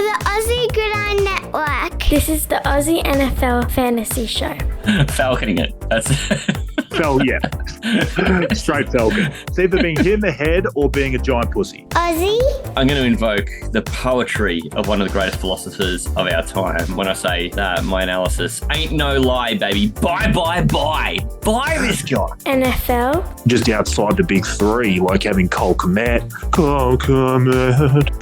the Aussie Gridiron Network. This is the Aussie NFL Fantasy Show. Falconing it. That's Yeah. Straight Falcon. It's either being hit in the head or being a giant pussy. Aussie? I'm going to invoke the poetry of one of the greatest philosophers of our time when I say that my analysis ain't no lie, baby. Buy. Buy this guy. NFL. Just outside the big three, like having Cole Kmet.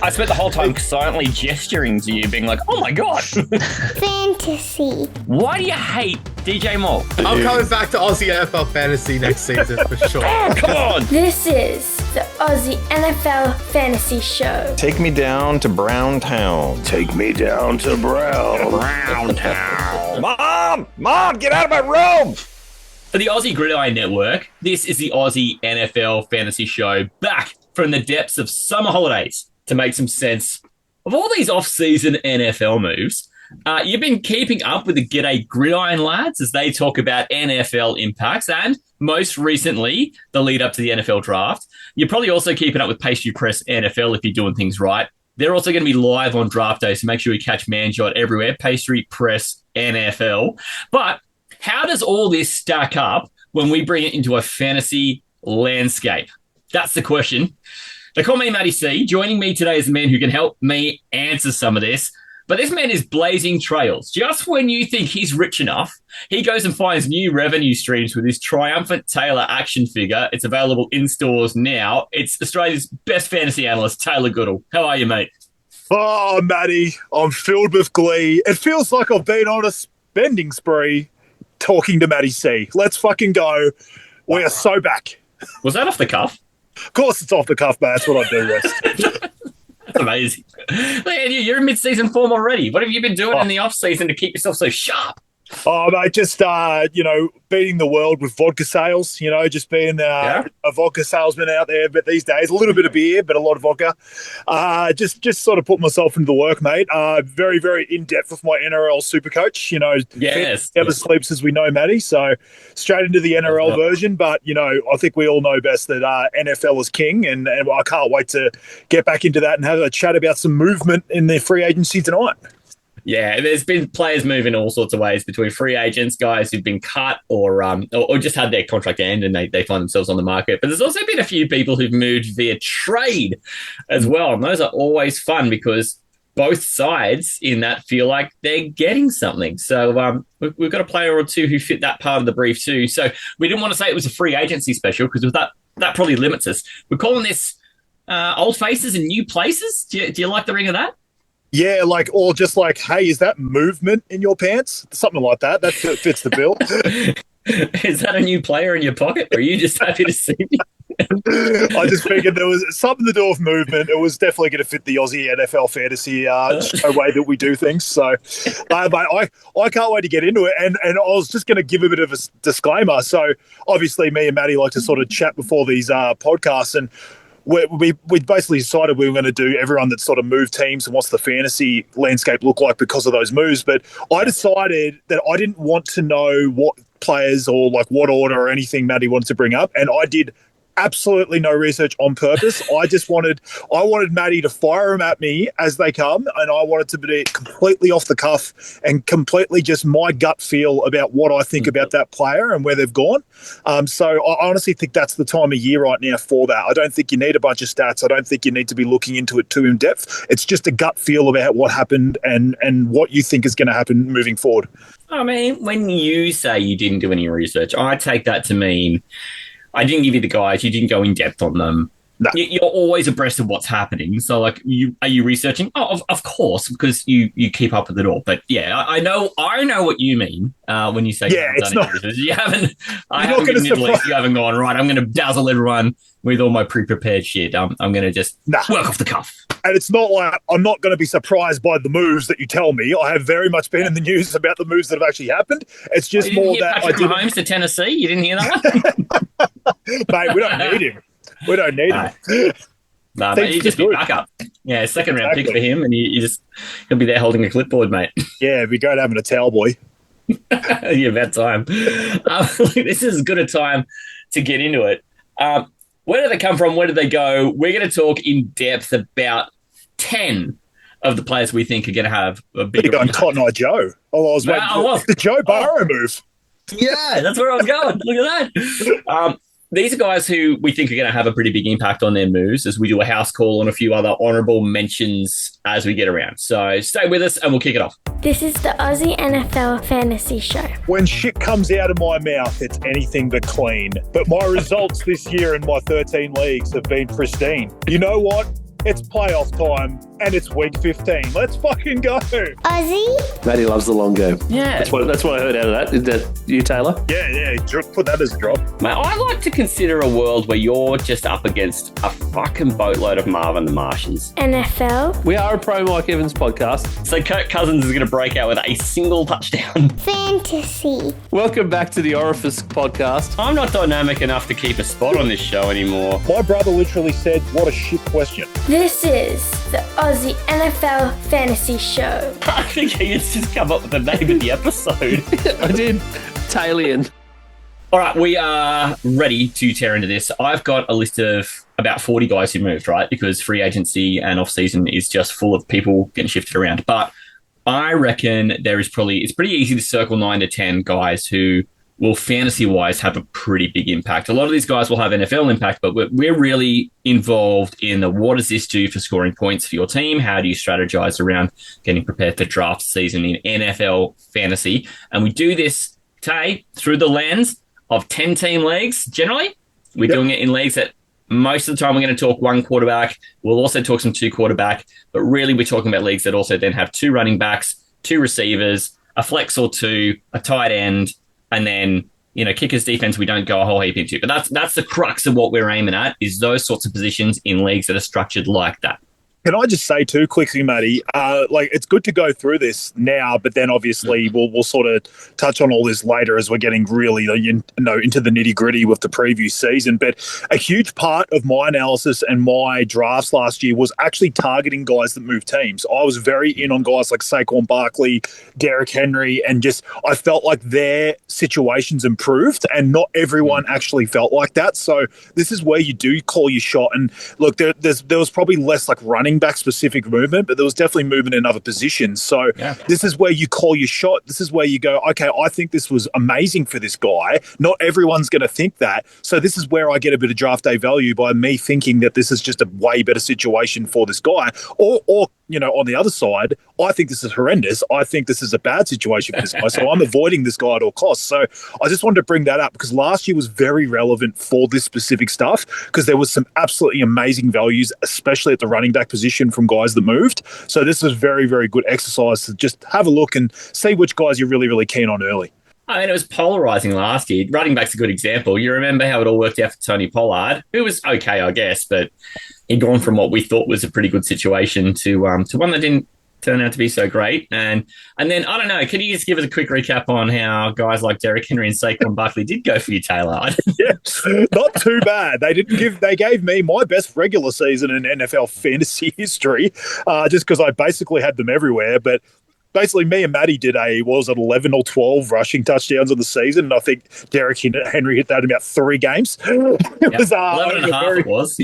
I spent the whole time silently gesturing to you, being like, oh my God. Fantasy. Why do you hate DJ Moore? I'm coming back to Aussie NFL Fantasy next season for sure. Oh, come on. This is the Aussie NFL Fantasy Show. Take me down to Browntown. Take me down to Browntown. Mom, get out of my room! For the Aussie Gridiron Network, this is the Aussie NFL Fantasy Show, back from the depths of summer holidays to make some sense of all these off-season NFL moves. You've been keeping up with the G'day Gridiron lads as they talk about NFL impacts and, most recently, the lead up to the NFL draft. You're probably also keeping up with Pastry Press NFL if you're doing things right. They're also going to be live on draft day, so make sure you catch Manjot everywhere, Pastry Press NFL. But how does all this stack up when we bring it into a fantasy landscape? That's the question. They call me Matty C. Joining me today is a man who can help me answer some of this. But this man is blazing trails. Just when you think he's rich enough, he goes and finds new revenue streams with his triumphant Taylor action figure. It's available in stores now. It's Australia's best fantasy analyst, Taylor Goodall. How are you, mate? Oh, Matty, I'm filled with glee. It feels like I've been on a spending spree talking to Matty C. Let's fucking go. We are so back. Was that off the cuff? Of course it's off the cuff, mate. That's what I do, West. That's amazing. Man, you're in mid-season form already. What have you been doing in the off-season to keep yourself so sharp? Oh, mate, just, beating the world with vodka sales, just being a vodka salesman out there. But these days, a little bit of beer, but a lot of vodka. Just sort of put myself into the work, mate. Very, very in-depth with my NRL super coach. Yes. Never sleeps, as we know, Matty. So straight into the NRL version. But, I think we all know best that NFL is king. And I can't wait to get back into that and have a chat about some movement in the free agency tonight. Yeah, there's been players moving all sorts of ways between free agents, guys who've been cut or just had their contract end and they find themselves on the market. But there's also been a few people who've moved via trade as well. And those are always fun because both sides in that feel like they're getting something. So we've got a player or two who fit that part of the brief too. So we didn't want to say it was a free agency special because with that probably limits us. We're calling this old faces and new places. Do you like the ring of that? Yeah, hey, is that movement in your pants? Something like that. That fits the bill. Is that a new player in your pocket, or are you just happy to see me? I just figured there was something to do with movement. It was definitely going to fit the Aussie NFL fantasy way that we do things. So, mate, I can't wait to get into it. And I was just going to give a bit of a disclaimer. So, obviously, me and Matty like to sort of chat before these podcasts, and we basically decided we were going to do everyone that sort of moved teams and what's the fantasy landscape look like because of those moves. But I decided that I didn't want to know what players or like what order or anything Matty wanted to bring up. And I did absolutely no research on purpose. I wanted Matty to fire them at me as they come, and I wanted to be completely off the cuff and completely just my gut feel about what I think about that player and where they've gone. So I honestly think that's the time of year right now for that. I don't think you need a bunch of stats. I don't think you need to be looking into it too in depth. It's just a gut feel about what happened and what you think is going to happen moving forward. I mean, when you say you didn't do any research, I take that to mean I didn't give you the guys. You didn't go in depth on them. No. You're always abreast of what's happening. So, are you researching? Oh, of course, because you keep up with it all. But yeah, I know what you mean when you say it's not. You haven't. I haven't given you the list. You haven't gone right. I'm going to dazzle everyone with all my pre-prepared shit. I'm going to just work off the cuff. And it's not like I'm not going to be surprised by the moves that you tell me. I have very much been in the news about the moves that have actually happened. It's just more that Patrick Mahomes to Tennessee. You didn't hear that one, mate. We don't need him. We don't need him. No, mate, you just be backup. Yeah, second round pick for him, and he'll be there holding a clipboard, mate. Yeah, it'd be great having a towel boy. Yeah, about time. This is as good a time to get into it. Where do they come from? Where do they go? We're going to talk in depth about 10 of the players we think are going to have a You're bigger going impact. Cotton Eye Joe. Oh, I was waiting for the Joe Burrow move. Yeah, that's where I was going. Look at that. These are guys who we think are going to have a pretty big impact on their moves as we do a house call on a few other honourable mentions as we get around. So stay with us and we'll kick it off. This is the Aussie NFL Fantasy Show. When shit comes out of my mouth, it's anything but clean. But my results this year in my 13 leagues have been pristine. You know what? It's playoff time and it's week 15. Let's fucking go. Aussie? Matty loves the long game. Yeah. That's what I heard out of that. Is that you, Taylor? Yeah. Put that as a drop. Mate, I like to consider a world where you're just up against a fucking boatload of Marvin the Martians. NFL. We are a Pro Mike Evans podcast. So Kirk Cousins is going to break out with a single touchdown. Fantasy. Welcome back to the Orifice podcast. I'm not dynamic enough to keep a spot on this show anymore. My brother literally said, what a shit question. This is the Aussie NFL Fantasy Show. I think he's just come up with the name of the episode. I did. Talian. All right, we are ready to tear into this. I've got a list of about 40 guys who moved, right? Because free agency and off-season is just full of people getting shifted around. But I reckon it's pretty easy to circle 9 to 10 guys who will fantasy-wise have a pretty big impact. A lot of these guys will have NFL impact, but we're really involved in the what does this do for scoring points for your team? How do you strategize around getting prepared for draft season in NFL fantasy? And we do this today through the lens of 10-team leagues. Generally, we're doing it in leagues that most of the time we're going to talk one quarterback. We'll also talk some two quarterback, but really we're talking about leagues that also then have two running backs, two receivers, a flex or two, a tight end, and then, kickers defense we don't go a whole heap into. But that's the crux of what we're aiming at, is those sorts of positions in leagues that are structured like that. Can I just say too quickly, Matty, it's good to go through this now, but then obviously we'll sort of touch on all this later as we're getting really into the nitty gritty with the preview season. But a huge part of my analysis and my drafts last year was actually targeting guys that move teams. I was very in on guys like Saquon Barkley, Derrick Henry, and just I felt like their situations improved, and not everyone actually felt like that. So this is where you do call your shot. And look, there was probably less like running back specific movement, but there was definitely movement in other positions. So This is where you call your shot. This is where you go, okay, I think this was amazing for this guy. Not everyone's going to think that. So this is where I get a bit of draft day value by me thinking that this is just a way better situation for this guy. Or on the other side, I think this is horrendous. I think this is a bad situation for this guy. So I'm avoiding this guy at all costs. So I just wanted to bring that up because last year was very relevant for this specific stuff because there was some absolutely amazing values, especially at the running back position from guys that moved. So this was very, very good exercise to just have a look and see which guys you're really, really keen on early. I mean, it was polarizing last year. Running back's a good example. You remember how it all worked out for Tony Pollard, who was okay, I guess, but he'd gone from what we thought was a pretty good situation to one that didn't turn out to be so great. And then, I don't know, can you just give us a quick recap on how guys like Derrick Henry and Saquon Barkley did go for you, Taylor? Yeah, not too bad. They gave me my best regular season in NFL fantasy history, just because I basically had them everywhere. But basically, me and Matty did 11 or 12 rushing touchdowns of the season, and I think Derrick Henry hit that in about 3 games. It was 11 and a half it was.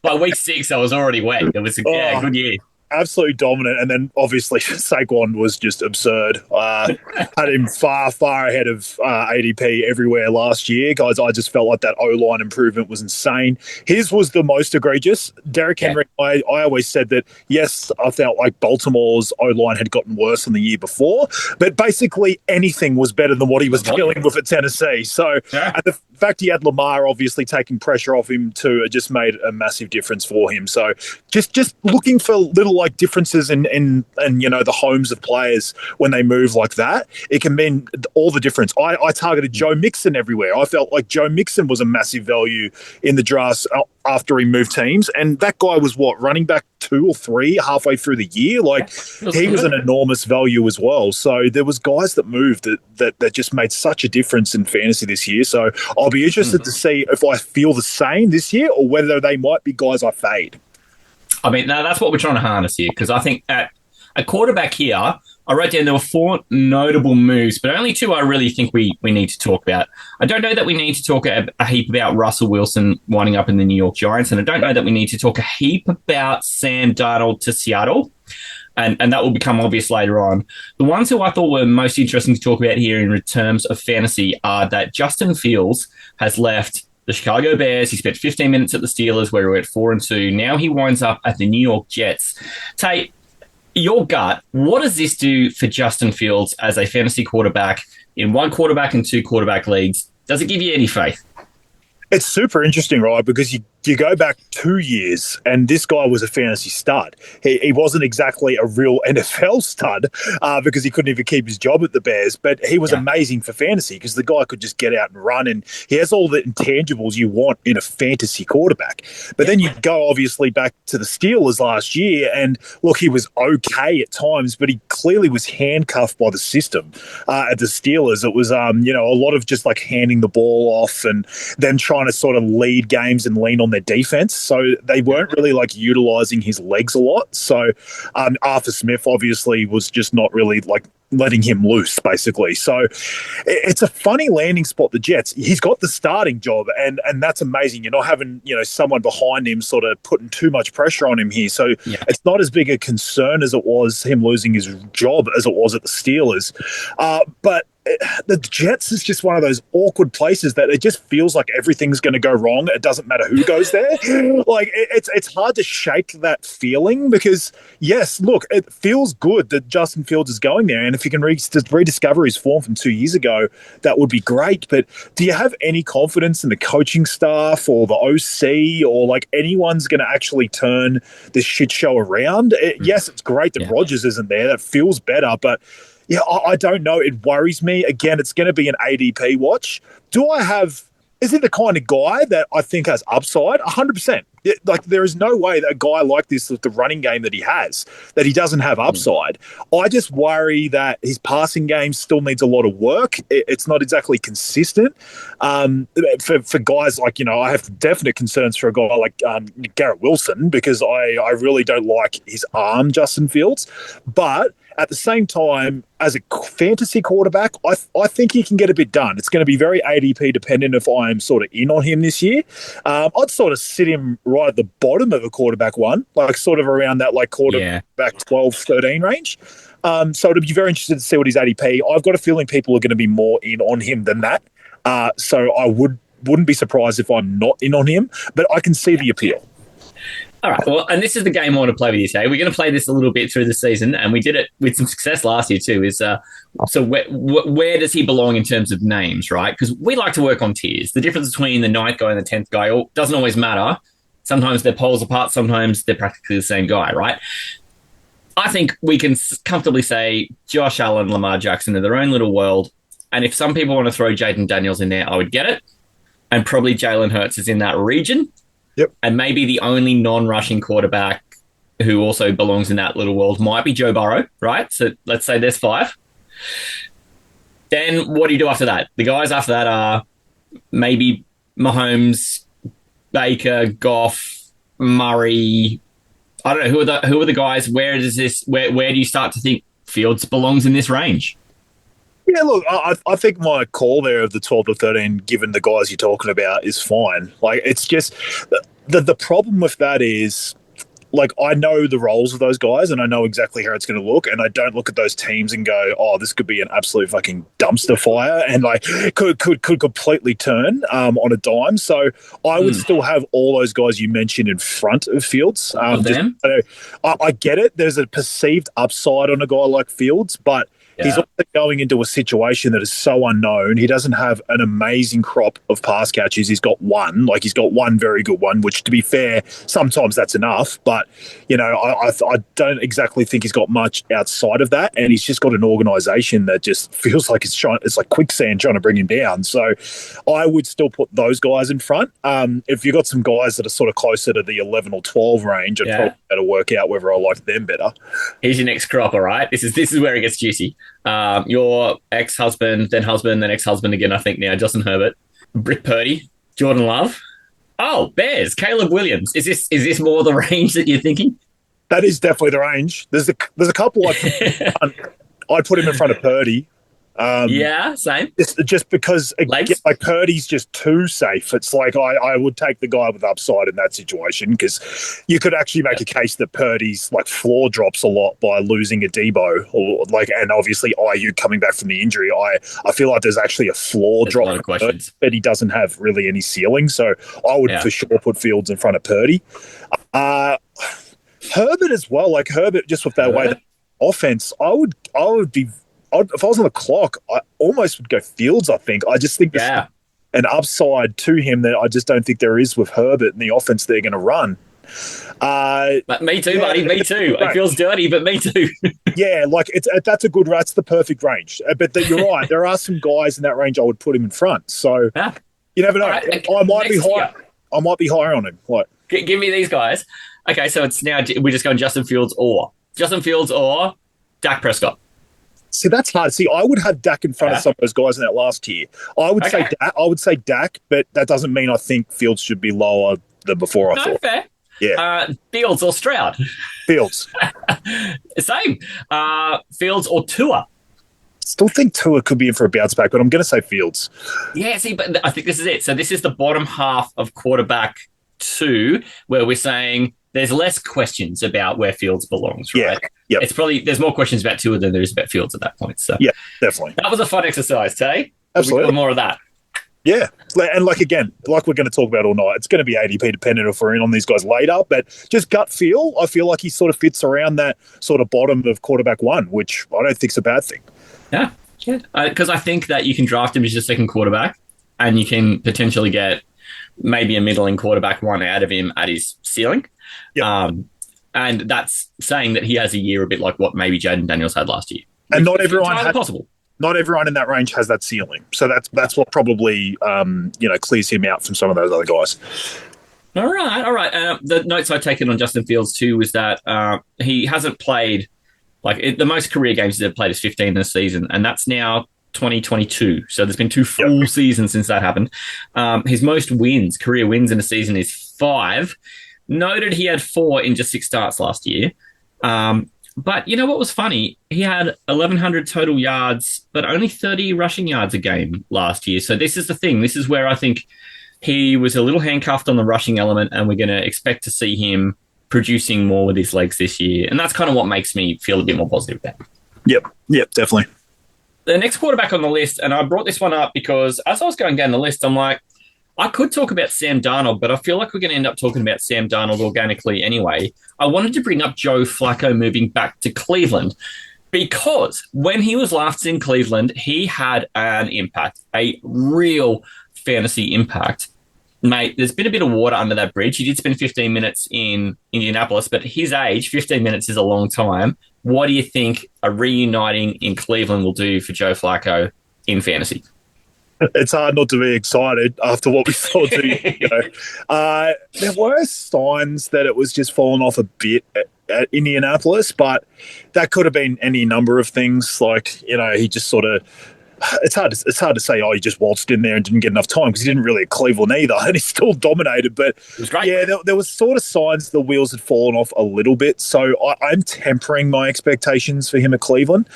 By week 6, I was already wet. It was a good year. Absolutely dominant, and then obviously Saquon was just absurd. Had him far, far ahead of ADP everywhere last year. Guys, I just felt like that O-line improvement was insane. His was the most egregious. Derrick Henry, I always said that, yes, I felt like Baltimore's O-line had gotten worse than the year before, but basically anything was better than what he was dealing with at Tennessee. So and the fact he had Lamar obviously taking pressure off him too, it just made a massive difference for him. So just looking for little like differences in the homes of players when they move like that, it can mean all the difference. I targeted Joe Mixon everywhere. I felt like Joe Mixon was a massive value in the drafts after he moved teams, and that guy was running back 2 or 3 halfway through the year. He was an enormous value as well. So there was guys that moved that just made such a difference in fantasy this year. So I'll be interested to see if I feel the same this year or whether they might be guys I fade. I mean, now that's what we're trying to harness here, because I think at a quarterback here, I wrote down there were 4 notable moves, but only 2 I really think we need to talk about. I don't know that we need to talk a heap about Russell Wilson winding up in the New York Giants, and I don't know that we need to talk a heap about Sam Darnold to Seattle. and that will become obvious later on. The ones who I thought were most interesting to talk about here in terms of fantasy are that Justin Fields has left the Chicago Bears. He spent 15 minutes at the Steelers, where he went 4-2. Now he winds up at the New York Jets. Tate, your gut, what does this do for Justin Fields as a fantasy quarterback in 1 quarterback and 2 quarterback leagues? Does it give you any faith? It's super interesting, right? Because you go back 2 years and this guy was a fantasy stud. He wasn't exactly a real NFL stud because he couldn't even keep his job at the Bears, but he was amazing for fantasy because the guy could just get out and run, and he has all the intangibles you want in a fantasy quarterback. But then you go obviously back to the Steelers last year, and look, he was okay at times, but he clearly was handcuffed by the system at the Steelers. It was, a lot of just like handing the ball off and them trying to sort of lead games and lean on their defense. So they weren't really like utilizing his legs a lot. So Arthur Smith obviously was just not really like letting him loose, basically. So it's a funny landing spot, the Jets. He's got the starting job, and that's amazing. You're not having, someone behind him sort of putting too much pressure on him here. So it's not as big a concern as it was him losing his job as it was at the Steelers. But the Jets is just one of those awkward places that it just feels like everything's going to go wrong. It doesn't matter who goes there. Like it's hard to shake that feeling because yes, look, it feels good that Justin Fields is going there, and if he can rediscover his form from 2 years ago, that would be great. But do you have any confidence in the coaching staff or the OC or like anyone's going to actually turn this shit show around? Yes, it's great that Rodgers isn't there. That feels better, but yeah, I don't know. It worries me. Again, it's going to be an ADP watch. Is he the kind of guy that I think has upside? 100%. Like, there is no way that a guy like this with the running game that he has, that he doesn't have upside. I just worry that his passing game still needs a lot of work. It's not exactly consistent. For guys like, I have definite concerns for a guy like Garrett Wilson because I really don't like his arm, Justin Fields. But at the same time, as a fantasy quarterback, I think he can get a bit done. It's going to be very ADP dependent if I'm sort of in on him this year. I'd sort of sit him right at the bottom of a quarterback one, like sort of around that like quarterback 12, 13 range. So it'd be very interesting to see what his ADP. I've got a feeling people are going to be more in on him than that. So I wouldn't be surprised if I'm not in on him, but I can see the appeal. All right. Well, and this is the game I want to play with you today. We're going to play this a little bit through the season, and we did it with some success last year too. So where does he belong in terms of names, right? Because we like to work on tiers. The difference between the 9th guy and the 10th guy doesn't always matter. Sometimes they're poles apart. Sometimes they're practically the same guy, right? I think we can comfortably say Josh Allen, Lamar Jackson are their own little world. And if some people want to throw Jaden Daniels in there, I would get it. And probably Jalen Hurts is in that region. Yep. And maybe the only non-rushing quarterback who also belongs in that little world might be Joe Burrow, right? So let's say there's 5. Then what do you do after that? The guys after that are maybe Mahomes, Baker, Goff, Murray. I don't know, who are the guys? Where do you start to think Fields belongs in this range? Yeah, look, I think my call there of the 12 to 13, given the guys you're talking about, is fine. Like, it's just the problem with that is, like, I know the roles of those guys and I know exactly how it's going to look, and I don't look at those teams and go, oh, this could be an absolute fucking dumpster fire and like could completely turn on a dime. So I would still have all those guys you mentioned in front of Fields. I get it. There's a perceived upside on a guy like Fields, but he's also going into a situation that is so unknown. He doesn't have an amazing crop of pass catches. He's got one very good one, which, to be fair, sometimes that's enough. But, I don't exactly think he's got much outside of that. And he's just got an organisation that just feels like it's like quicksand trying to bring him down. So I would still put those guys in front. If you've got some guys that are sort of closer to the 11 or 12 range, I'd probably better work out whether I like them better. Here's your next crop, all right? This is where it gets juicy. Your ex-husband, then ex-husband again, I think now, Justin Herbert, Britt Purdy, Jordan Love. Oh, Bears, Caleb Williams. Is this more the range that you're thinking? That is definitely the range. There's a couple I'd put him in front of Purdy. Yeah, same. Just because Legs? like Purdy's just too safe. It's like I would take the guy with upside in that situation because you could actually make a case that Purdy's like floor drops a lot by losing a Debo or like, and obviously IU coming back from the injury. I feel like there's actually a floor There's drop a lot of questions. but he doesn't have really any ceiling. So I would for sure put Fields in front of Purdy. Herbert as well. Like Herbert, just with that way the offense, I would be. If I was on the clock, I almost would go Fields, I think. I just think there's an upside to him that I just don't think there is with Herbert and the offense they're going to run. But me too, buddy. Me too. It feels dirty, but me too. Yeah, like that's that's the perfect range. But you're right. There are some guys in that range I would put him in front. So you never know. Right, I might be high. I might be higher on him. What? Give me these guys. Okay, so it's now we're just going Justin Fields or Dak Prescott. See, that's hard. See, I would have Dak in front of some of those guys in that last tier. I would say Dak. I would say Dak, but that doesn't mean I think Fields should be lower than before. I thought. Fair. Yeah. Fields or Stroud. Fields. Same. Fields or Tua. Still think Tua could be in for a bounce back, but I'm going to say Fields. Yeah. See, but I think this is it. So this is the bottom half of quarterback 2, where we're saying there's less questions about where Fields belongs, right? Yeah. It's probably there's more questions about Tua than there is about Fields at that point. So yeah, definitely. That was a fun exercise, Tay. Absolutely. We got more of that. Yeah. And like again, like we're going to talk about all night, it's going to be ADP dependent if we're in on these guys later, but just gut feel, I feel like he sort of fits around that sort of bottom of quarterback 1, which I don't think's a bad thing. Yeah. Because I think that you can draft him as your second quarterback and you can potentially get maybe a middling quarterback 1 out of him at his ceiling. Yep. And that's saying that he has a year a bit like what maybe Jaden Daniels had last year. And not everyone has possible. Not everyone in that range has that ceiling. So that's what probably clears him out from some of those other guys. All right. The notes I've taken on Justin Fields too was that he hasn't played the most career games he's ever played is 15 in a season, and that's now 2022. So there's been 2 full seasons since that happened. His most career wins in a season is 5. Noted he had 4 in just 6 starts last year. But you know what was funny? He had 1,100 total yards, but only 30 rushing yards a game last year. So this is the thing. This is where I think he was a little handcuffed on the rushing element, and we're going to expect to see him producing more with his legs this year. And that's kind of what makes me feel a bit more positive about him. Yep, definitely. The next quarterback on the list, and I brought this one up because as I was going down the list, I'm like, I could talk about Sam Darnold, but I feel like we're going to end up talking about Sam Darnold organically anyway. I wanted to bring up Joe Flacco moving back to Cleveland because when he was last in Cleveland, he had an impact, a real fantasy impact. Mate, there's been a bit of water under that bridge. He did spend 15 minutes in Indianapolis, but his age, 15 minutes is a long time. What do you think a reuniting in Cleveland will do for Joe Flacco in fantasy? It's hard not to be excited after what we saw 2 years ago. There were signs that it was just falling off a bit at Indianapolis, but that could have been any number of things. Like, he just sort of... It's hard to say, he just waltzed in there and didn't get enough time because he didn't really at Cleveland either, and he still dominated. But it was great. Yeah, there was sort of signs the wheels had fallen off a little bit. So I'm tempering my expectations for him at Cleveland.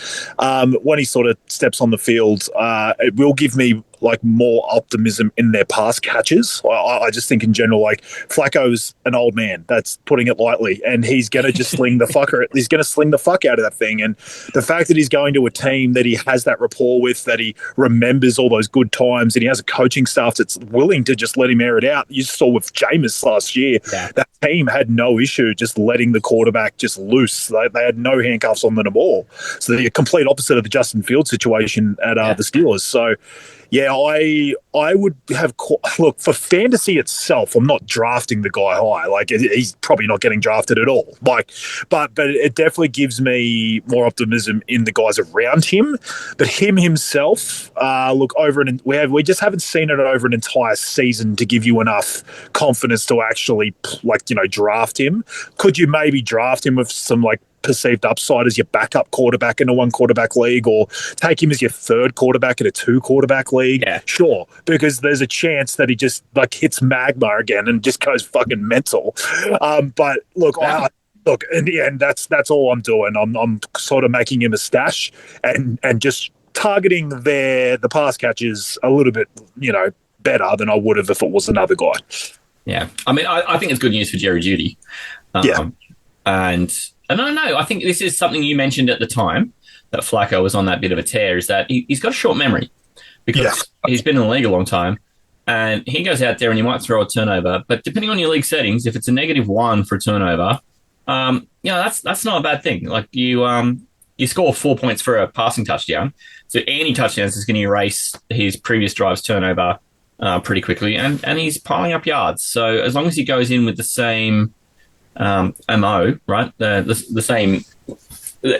When he sort of steps on the field, it will give me more optimism in their pass catches. I just think in general, Flacco's an old man. That's putting it lightly, and he's going to just sling the fucker. He's going to sling the fuck out of that thing. And the fact that he's going to a team that he has that rapport with, that he remembers all those good times, and he has a coaching staff that's willing to just let him air it out. You saw with Jameis last year, that team had no issue just letting the quarterback just loose. They had no handcuffs on them at all. So the complete opposite of the Justin Fields situation at the Steelers. So, yeah, I would have look for fantasy itself. I'm not drafting the guy high. He's probably not getting drafted at all. But it definitely gives me more optimism in the guys around him. But him himself, we just haven't seen it over an entire season to give you enough confidence to actually draft him. Could you maybe draft him with some perceived upside as your backup quarterback in a 1-quarterback league, or take him as your 3rd quarterback in a 2-quarterback league? Yeah. Sure, because there's a chance that he just hits magma again and just goes fucking mental. But look, in the end, that's all I'm doing. I'm sort of making him a stash and just targeting the pass catches a little bit, better than I would have if it was another guy. Yeah. I mean, I think it's good news for Jerry Jeudy. And I don't know. I think this is something you mentioned at the time that Flacco was on that bit of a tear, is that he's got a short memory because he's been in the league a long time. And he goes out there and he might throw a turnover. But depending on your league settings, if it's a -1 for a turnover, that's not a bad thing. Like you score 4 points for a passing touchdown. So any touchdowns is going to erase his previous drive's turnover pretty quickly. And he's piling up yards. So as long as he goes in with the same MO, right? The same,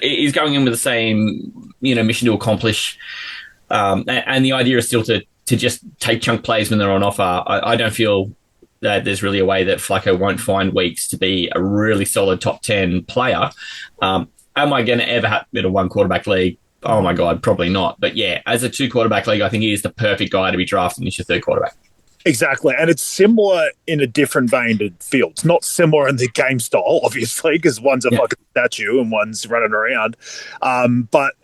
he's going in with the same, mission to accomplish. And the idea is still to just take chunk plays when they're on offer. I don't feel that there's really a way that Flacco won't find weeks to be a really solid top 10 player. Am I going to ever have in a one quarterback league? Oh my God, probably not. But yeah, as a 2 quarterback league, I think he is the perfect guy to be drafted as your 3rd quarterback. Exactly. And it's similar in a different vein to Fields. Not similar in the game style, obviously, because one's a fucking statue and one's running around. But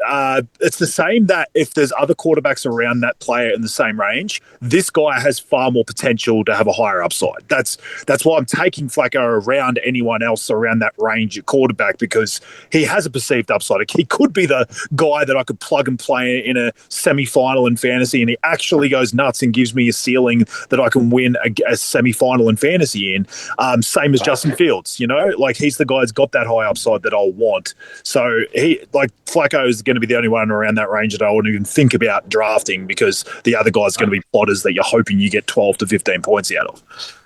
it's the same that if there's other quarterbacks around that player in the same range, this guy has far more potential to have a higher upside. That's why I'm taking Flacco around anyone else around that range at quarterback, because he has a perceived upside. He could be the guy that I could plug and play in a semi-final in fantasy, and he actually goes nuts and gives me a ceiling that I can win a semi-final in fantasy in. Same as Justin Fields, like he's the guy who's got that high upside that I'll want. So Flacco is going to be the only one around that range that I wouldn't even think about drafting, because the other guy's going to be plotters that you're hoping you get 12 to 15 points out of.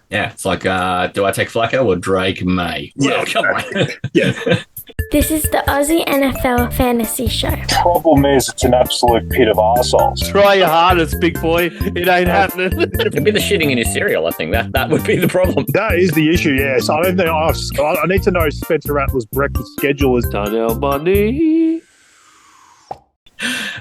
Yeah, it's like, do I take Flacco or Drake May? Yeah, come on. Yeah. This is the Aussie NFL Fantasy Show. Problem is, it's an absolute pit of arseholes. Try your hardest, big boy. It ain't happening. It'd be the shitting in his cereal. I think that would be the problem. That is the issue, yes. I don't think I need to know Spencer Rattler's breakfast schedule is done. Donnell Money.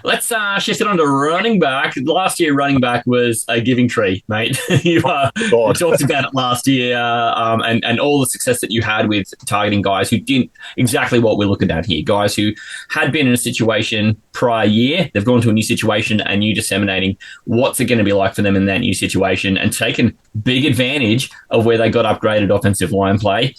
Let's shift it on to running back. Last year, running back was a giving tree, mate. You talked about it last year and all the success that you had with targeting guys who didn't exactly what we're looking at here. Guys who had been in a situation prior year, they've gone to a new situation, and you disseminating what's it going to be like for them in that new situation and taking big advantage of where they got upgraded offensive line play.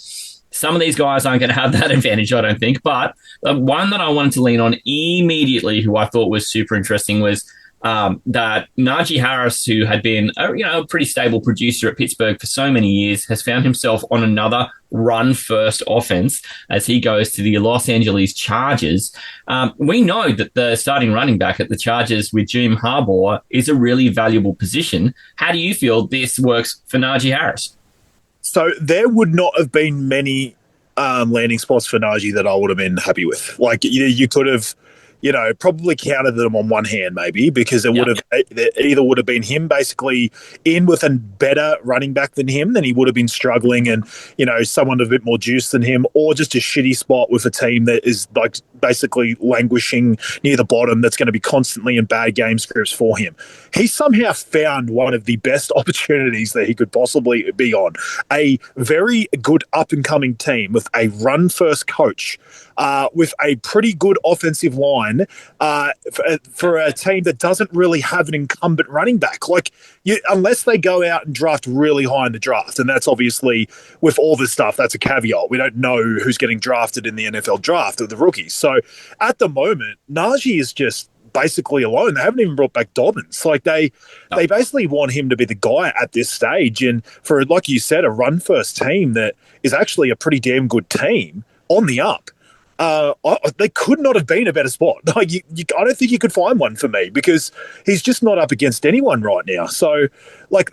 Some of these guys aren't going to have that advantage, I don't think. But the one that I wanted to lean on immediately, who I thought was super interesting, was that Najee Harris, who had been a pretty stable producer at Pittsburgh for so many years, has found himself on another run-first offense as he goes to the Los Angeles Chargers. We know that the starting running back at the Chargers with Jim Harbaugh is a really valuable position. How do you feel this works for Najee Harris? So there would not have been many landing spots for Najee that I would have been happy with. Like, you could have, probably counted them on one hand maybe, because it either would have been him basically in with a better running back than him, then he would have been struggling, and, someone a bit more juice than him, or just a shitty spot with a team that is like basically languishing near the bottom, that's going to be constantly in bad game scripts for him. He somehow found one of the best opportunities that he could possibly be on. A very good up-and-coming team with a run-first coach, with a pretty good offensive line, for a team that doesn't really have an incumbent running back. Like, unless they go out and draft really high in the draft, and that's obviously, with all this stuff, that's a caveat. We don't know who's getting drafted in the NFL draft of the rookies. So at the moment, Najee is just basically alone. They haven't even brought back Dobbins. Like, they basically want him to be the guy at this stage. And for, like you said, a run-first team that is actually a pretty damn good team on the up, they could not have been a better spot. Like, I don't think you could find one for me, because he's just not up against anyone right now. So, like,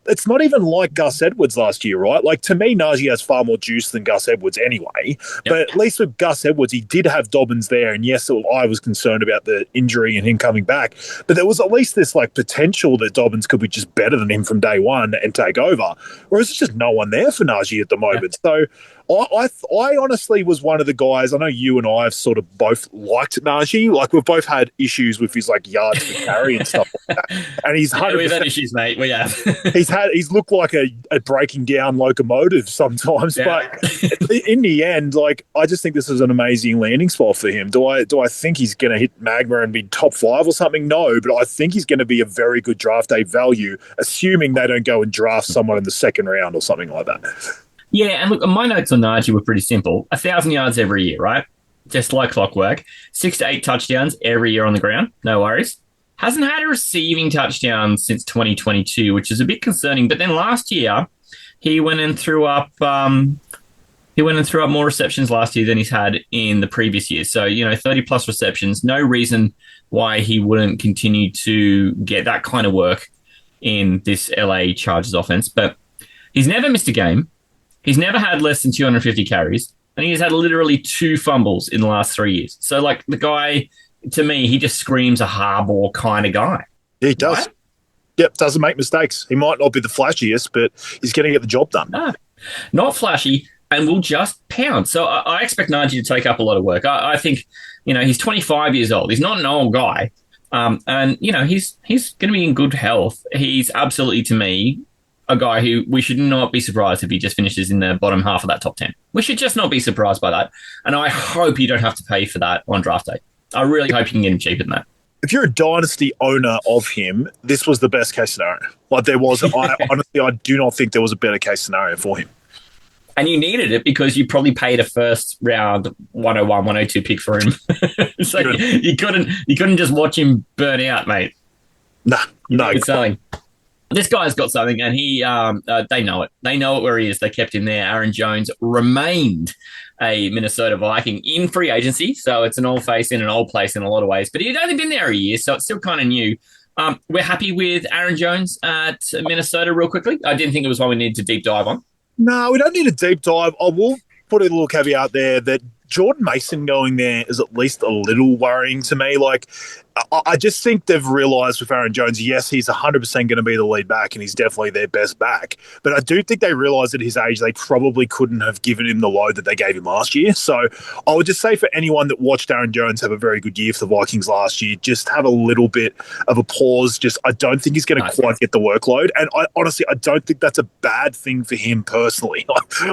it's not even like Gus Edwards last year, right? Like, to me, Najee has far more juice than Gus Edwards anyway. Yep. But at least with Gus Edwards, he did have Dobbins there. And yes, I was concerned about the injury and him coming back. But there was at least this, like, potential that Dobbins could be just better than him from day one and take over. Whereas there's just no one there for Najee at the moment. Yep. So I honestly was one of the guys. I know you and I have sort of both liked Najee. Like, we've both had issues with his, like, yards per carry and stuff like that. And he's 100%. We've had issues, mate. We have. He's he's looked like a breaking down locomotive sometimes, Yeah. but in the end, like I just think this is an amazing landing spot for him. Do I think he's going to hit Magma and be top 5 or something? No, but I think he's going to be a very good draft day value, assuming they don't go and draft someone in the second round or something like that. Yeah, and look, my notes on Najee were pretty simple. 1,000 yards every year, right? Just like clockwork. 6 to 8 touchdowns every year on the ground. No worries. Hasn't had a receiving touchdown since 2022, which is a bit concerning. But then last year, he went and threw up more receptions last year than he's had in the previous year. So, 30 plus receptions. No reason why he wouldn't continue to get that kind of work in this LA Chargers offense. But he's never missed a game. He's never had less than 250 carries. And he's had literally 2 fumbles in the last 3 years. So, like, the guy, to me, he just screams a Harbaugh kind of guy. Yeah, he does. Right? Yep, doesn't make mistakes. He might not be the flashiest, but he's going to get the job done. No, not flashy, and will just pound. So I expect Najee to take up a lot of work. I think, he's 25 years old. He's not an old guy. And, he's going to be in good health. He's absolutely, to me, a guy who we should not be surprised if he just finishes in the bottom half of that top 10. We should just not be surprised by that. And I hope you don't have to pay for that on draft day. I really hope you can get him cheaper than that. If you're a dynasty owner of him, this was the best case scenario. Like there was, honestly, I do not think there was a better case scenario for him. And you needed it because you probably paid a first round 101, 102 pick for him. So you couldn't just watch him burn out, mate. No. It's selling. This guy's got something, and he they know it. They know it where he is. They kept him there. Aaron Jones remained a Minnesota Viking in free agency, so it's an old face in an old place in a lot of ways. But he'd only been there a year, so it's still kind of new. We're happy with Aaron Jones at Minnesota real quickly. I didn't think it was one we needed to deep dive on. No, we don't need a deep dive. I will put a little caveat there that Jordan Mason going there is at least a little worrying to me. Like, I just think they've realised with Aaron Jones, yes, he's 100% going to be the lead back and he's definitely their best back. But I do think they realise at his age they probably couldn't have given him the load that they gave him last year. So I would just say for anyone that watched Aaron Jones have a very good year for the Vikings last year, just have a little bit of a pause. Just I don't think he's going to quite get the workload. And I honestly don't think that's a bad thing for him personally.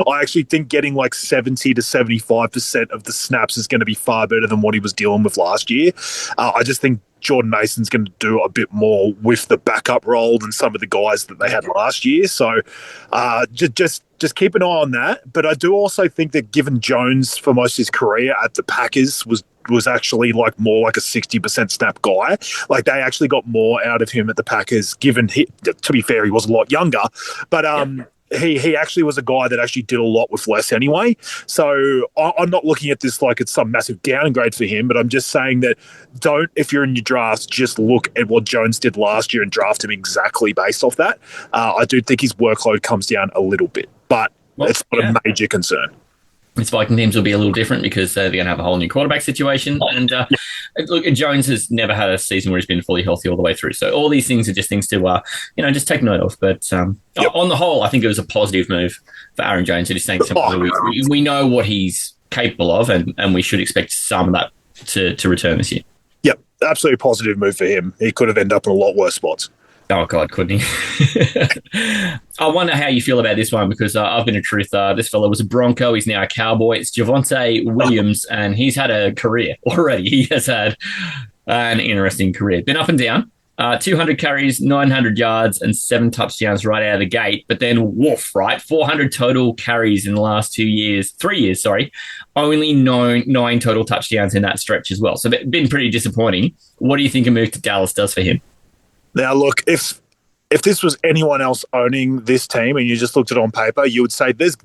I actually think getting like 70 to 75% of the snaps is going to be far better than what he was dealing with last year. I just think Jordan Mason's going to do a bit more with the backup role than some of the guys that they had last year. So just keep an eye on that. But I do also think that given Jones for most of his career at the Packers was actually like more like a 60% snap guy. Like they actually got more out of him at the Packers, given to be fair, he was a lot younger. But he actually was a guy that actually did a lot with less anyway. So I'm not looking at this like it's some massive downgrade for him, but I'm just saying that if you're in your drafts, just look at what Jones did last year and draft him exactly based off that. I do think his workload comes down a little bit, but it's not a major concern. This Viking teams will be a little different because they're going to have a whole new quarterback situation. And look, Jones has never had a season where he's been fully healthy all the way through. So all these things are just things to, just take note of. But on the whole, I think it was a positive move for Aaron Jones. It is saying something we know what he's capable of, and we should expect some of that to return this year. Yep, absolutely positive move for him. He could have ended up in a lot worse spots. Oh, God, couldn't he? I wonder how you feel about this one because I've been a truther. This fella was a Bronco. He's now a Cowboy. It's Javonte Williams, and he's had a career already. He has had an interesting career. Been up and down. 200 carries, 900 yards, and 7 touchdowns right out of the gate. But then, woof, right? 400 total carries in the last 3 years, only 9 total touchdowns in that stretch as well. So been pretty disappointing. What do you think a move to Dallas does for him? Now, look, if this was anyone else owning this team and you just looked at it on paper, you would say there's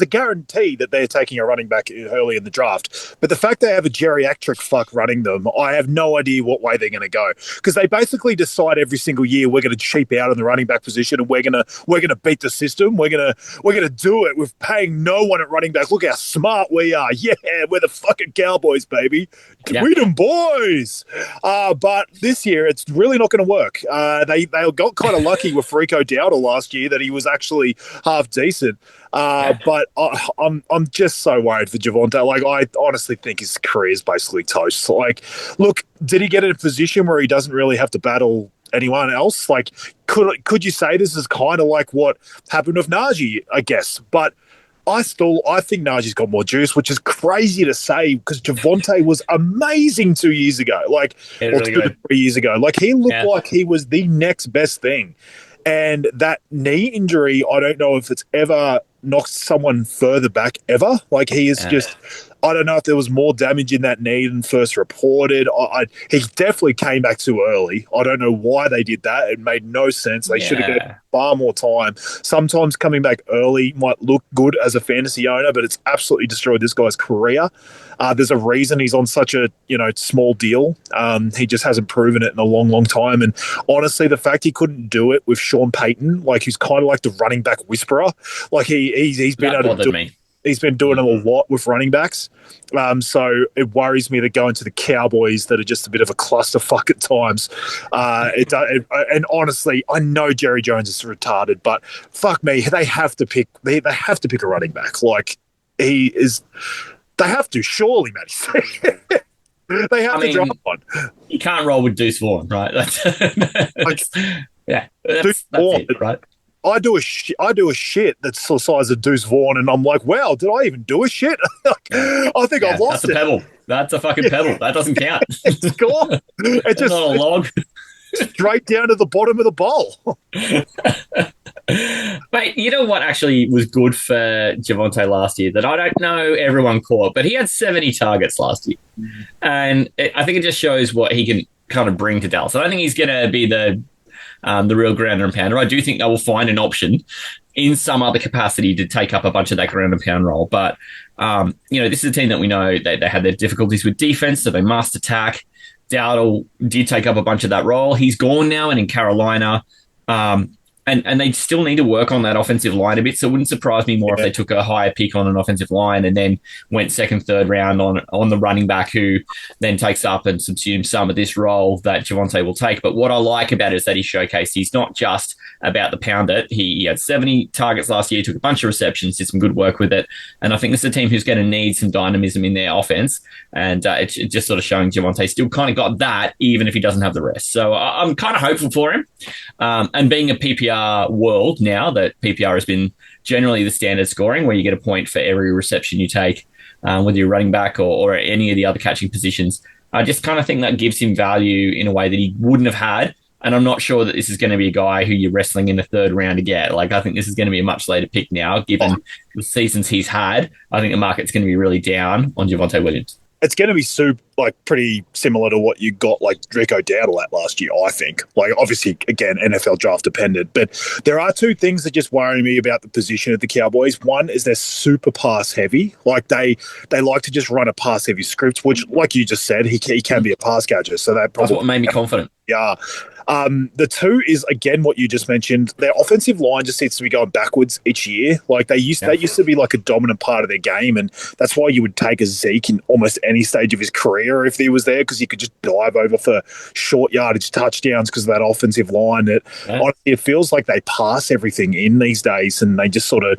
a guarantee that they're taking a running back early in the draft. But the fact they have a geriatric fuck running them, I have no idea what way they're going to go because they basically decide every single year we're going to cheap out in the running back position and we're going to beat the system. We're going to do it with paying no one at running back. Look how smart we are. Yeah, we're the fucking Cowboys, baby. Yeah. We them boys. But this year it's really not going to work. They got kind of lucky with Rico Dowdle last year that he was actually half decent. But I'm just so worried for Javonte. Like, I honestly think his career is basically toast. Like, look, did he get in a position where he doesn't really have to battle anyone else. Like, could you say this is kind of like what happened with Najee, I guess? But I think Najee's got more juice, which is crazy to say because Javonte was amazing 2 years ago, like, or really 2 to good. 3 years ago. Like, he looked like he was the next best thing. And that knee injury, I don't know if it's ever knocked someone further back ever. Like, he is just, I don't know if there was more damage in that knee than first reported. He definitely came back too early. I don't know why they did that. It made no sense. They should have given far more time. Sometimes coming back early might look good as a fantasy owner, but it's absolutely destroyed this guy's career. There's a reason he's on such a small deal. He just hasn't proven it in a long, long time. And honestly, the fact he couldn't do it with Sean Payton, like he's kind of like the running back whisperer. Like he's been able to do it. He's been doing it a lot with running backs. So it worries me that going to the Cowboys that are just a bit of a clusterfuck at times. And honestly, I know Jerry Jones is retarded, but fuck me, they have to pick a running back. Like, he is. They have to, surely, Matty. They have to drop one. You can't roll with Deuce Vaughn, right? That's Deuce Vaughn, it, right? I do a shit that's the size of Deuce Vaughn, and I'm like, wow, did I even do a shit? I think I've lost That's a pebble. That's a fucking pebble. That doesn't count. It's gone. It's just not a log. Straight down to the bottom of the bowl. Mate, you know what actually was good for Javonte last year that I don't know everyone caught, but he had 70 targets last year. And I think it just shows what he can kind of bring to Dallas. I don't think he's going to be the real grounder and pounder. I do think they will find an option in some other capacity to take up a bunch of that ground and pound role. But, this is a team that we know they had their difficulties with defense, so they must attack. Dowdle did take up a bunch of that role. He's gone now and in Carolina. And they still need to work on that offensive line a bit. So it wouldn't surprise me more if they took a higher pick on an offensive line and then went second, third round on the running back who then takes up and subsumes some of this role that Javonte will take. But what I like about it is that he showcased he's not just about the pound it. He had 70 targets last year, took a bunch of receptions, did some good work with it. And I think this is a team who's going to need some dynamism in their offense. And it's just sort of showing Javonte still kind of got that, even if he doesn't have the rest. So I'm kind of hopeful for him. And being a PPR world now that PPR has been generally the standard scoring where you get a point for every reception you take, whether you're running back or any of the other catching positions. I just kind of think that gives him value in a way that he wouldn't have had. And I'm not sure that this is going to be a guy who you're wrestling in the third round to get. Like, I think this is going to be a much later pick now, given the seasons he's had. I think the market's going to be really down on Javonte Williams. It's going to be pretty similar to what you got like Rico Dowdle at last year, I think. Like, obviously, again, NFL draft dependent. But there are two things that just worry me about the position of the Cowboys. One is they're super pass heavy. Like, they like to just run a pass heavy script, which, like you just said, he can be a pass catcher. So that's what made me confident. Yeah. The two is, again, what you just mentioned. Their offensive line just seems to be going backwards each year. Like, they used to be like a dominant part of their game, and that's why you would take a Zeke in almost any stage of his career if he was there, because he could just dive over for short yardage touchdowns because of that offensive line. Honestly, it feels like they pass everything in these days, and they just sort of,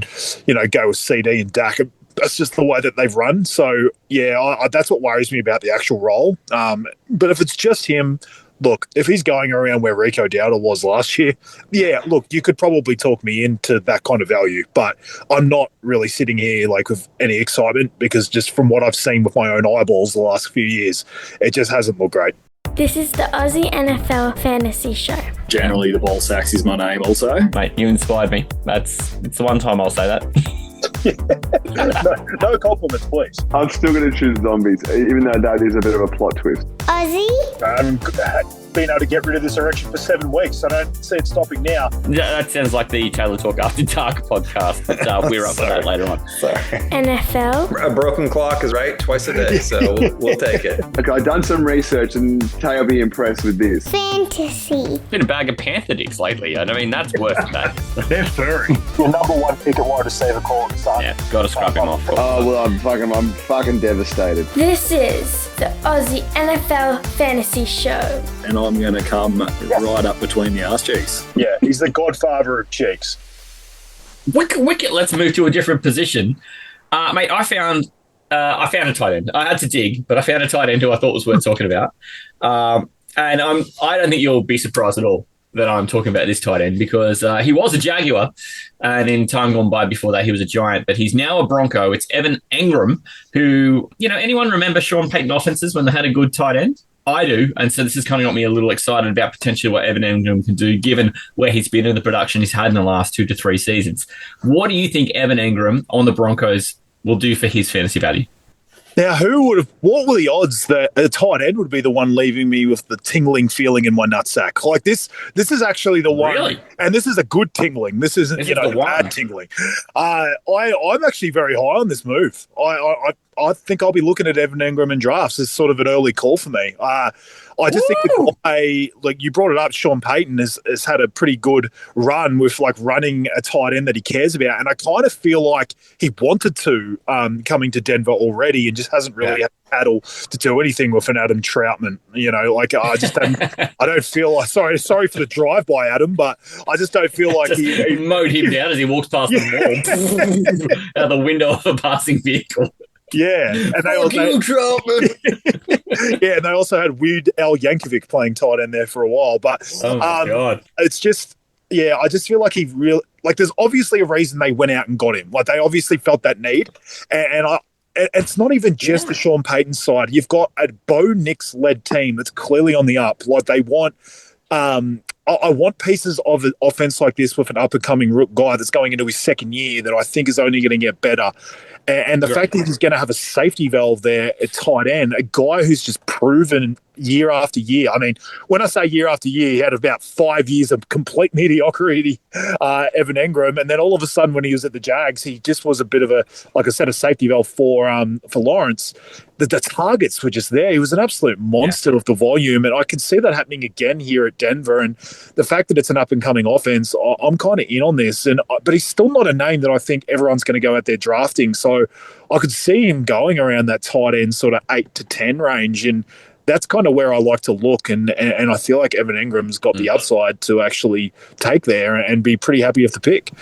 go with CD and Dak. That's just the way that they've run. So, yeah, that's what worries me about the actual role. But if it's just him, look, if he's going around where Rico Dowdle was last year, look, you could probably talk me into that kind of value. But I'm not really sitting here like with any excitement because just from what I've seen with my own eyeballs the last few years, it just hasn't looked great. This is the Aussie NFL Fantasy Show. Generally, the ball sacks is my name also. Mate, you inspired me. It's the one time I'll say that. No compliments, please. I'm still going to choose zombies, even though that is a bit of a plot twist. Aussie? I haven't been able to get rid of this erection for 7 weeks. I don't see it stopping now. That sounds like the Taylor Talk After Dark podcast, but we're up for that later on. NFL? A broken clock is right twice a day, so we'll take it. Okay, I've done some research and Tay will be impressed with this. Fantasy. Been a bag of Panther dicks lately. I mean, that's worth that. They're furry. Your number one pick at wide receiver, call it, son. Yeah, got to scrub him off. Oh, well, I'm fucking devastated. This is the Aussie NFL Fantasy Show. And I'm going to come right up between the arse cheeks. Yeah, he's the godfather of cheeks. Wicket, let's move to a different position. Mate, I found a tight end. I had to dig, but I found a tight end who I thought was worth talking about. And I don't think you'll be surprised at all that I'm talking about this tight end because he was a Jaguar, and in time gone by before that, he was a Giant, but he's now a Bronco. It's Evan Engram, who, anyone remember Sean Payton offenses when they had a good tight end? I do, and so this has kind of got me a little excited about potentially what Evan Engram can do, given where he's been in the production he's had in the last 2 to 3 seasons. What do you think Evan Engram on the Broncos will do for his fantasy value? Now, what were the odds that a tight end would be the one leaving me with the tingling feeling in my nutsack? Like this is actually the one. Really? And this is a good tingling. This isn't, a bad tingling. I'm actually very high on this move. I think I'll be looking at Evan Engram in drafts as sort of an early call for me. I just think the guy, like you brought it up, Sean Payton has had a pretty good run with like running a tight end that he cares about. And I kind of feel like he wanted to coming to Denver already and just hasn't really had a paddle to do anything with an Adam Troutman. I just I don't feel like, sorry for the drive-by, Adam, but I just don't feel like he mowed him down as he walks past the wall out the window of a passing vehicle. Yeah, and they and they also had Weird Al Yankovic playing tight end there for a while. But oh my God. It's just, I just feel like there's obviously a reason they went out and got him. Like they obviously felt that need, and it's not even just the Sean Payton side. You've got a Bo Nix led team that's clearly on the up. Like they want. I want pieces of an offense like this with an up-and-coming guy that's going into his second year that I think is only going to get better. And the fact that he's going to have a safety valve there at tight end, a guy who's just proven year after year. I mean, when I say year after year, he had about 5 years of complete mediocrity, Evan Engram, and then all of a sudden when he was at the Jags, he just was a bit of a safety valve for Lawrence. The targets were just there. He was an absolute monster of the volume, and I can see that happening again here at Denver. And the fact that it's an up-and-coming offense, I'm kind of in on this. But he's still not a name that I think everyone's going to go out there drafting. So I could see him going around that tight end sort of 8 to 10 range, and that's kind of where I like to look. And I feel like Evan Engram's got the upside to actually take there and be pretty happy with the pick.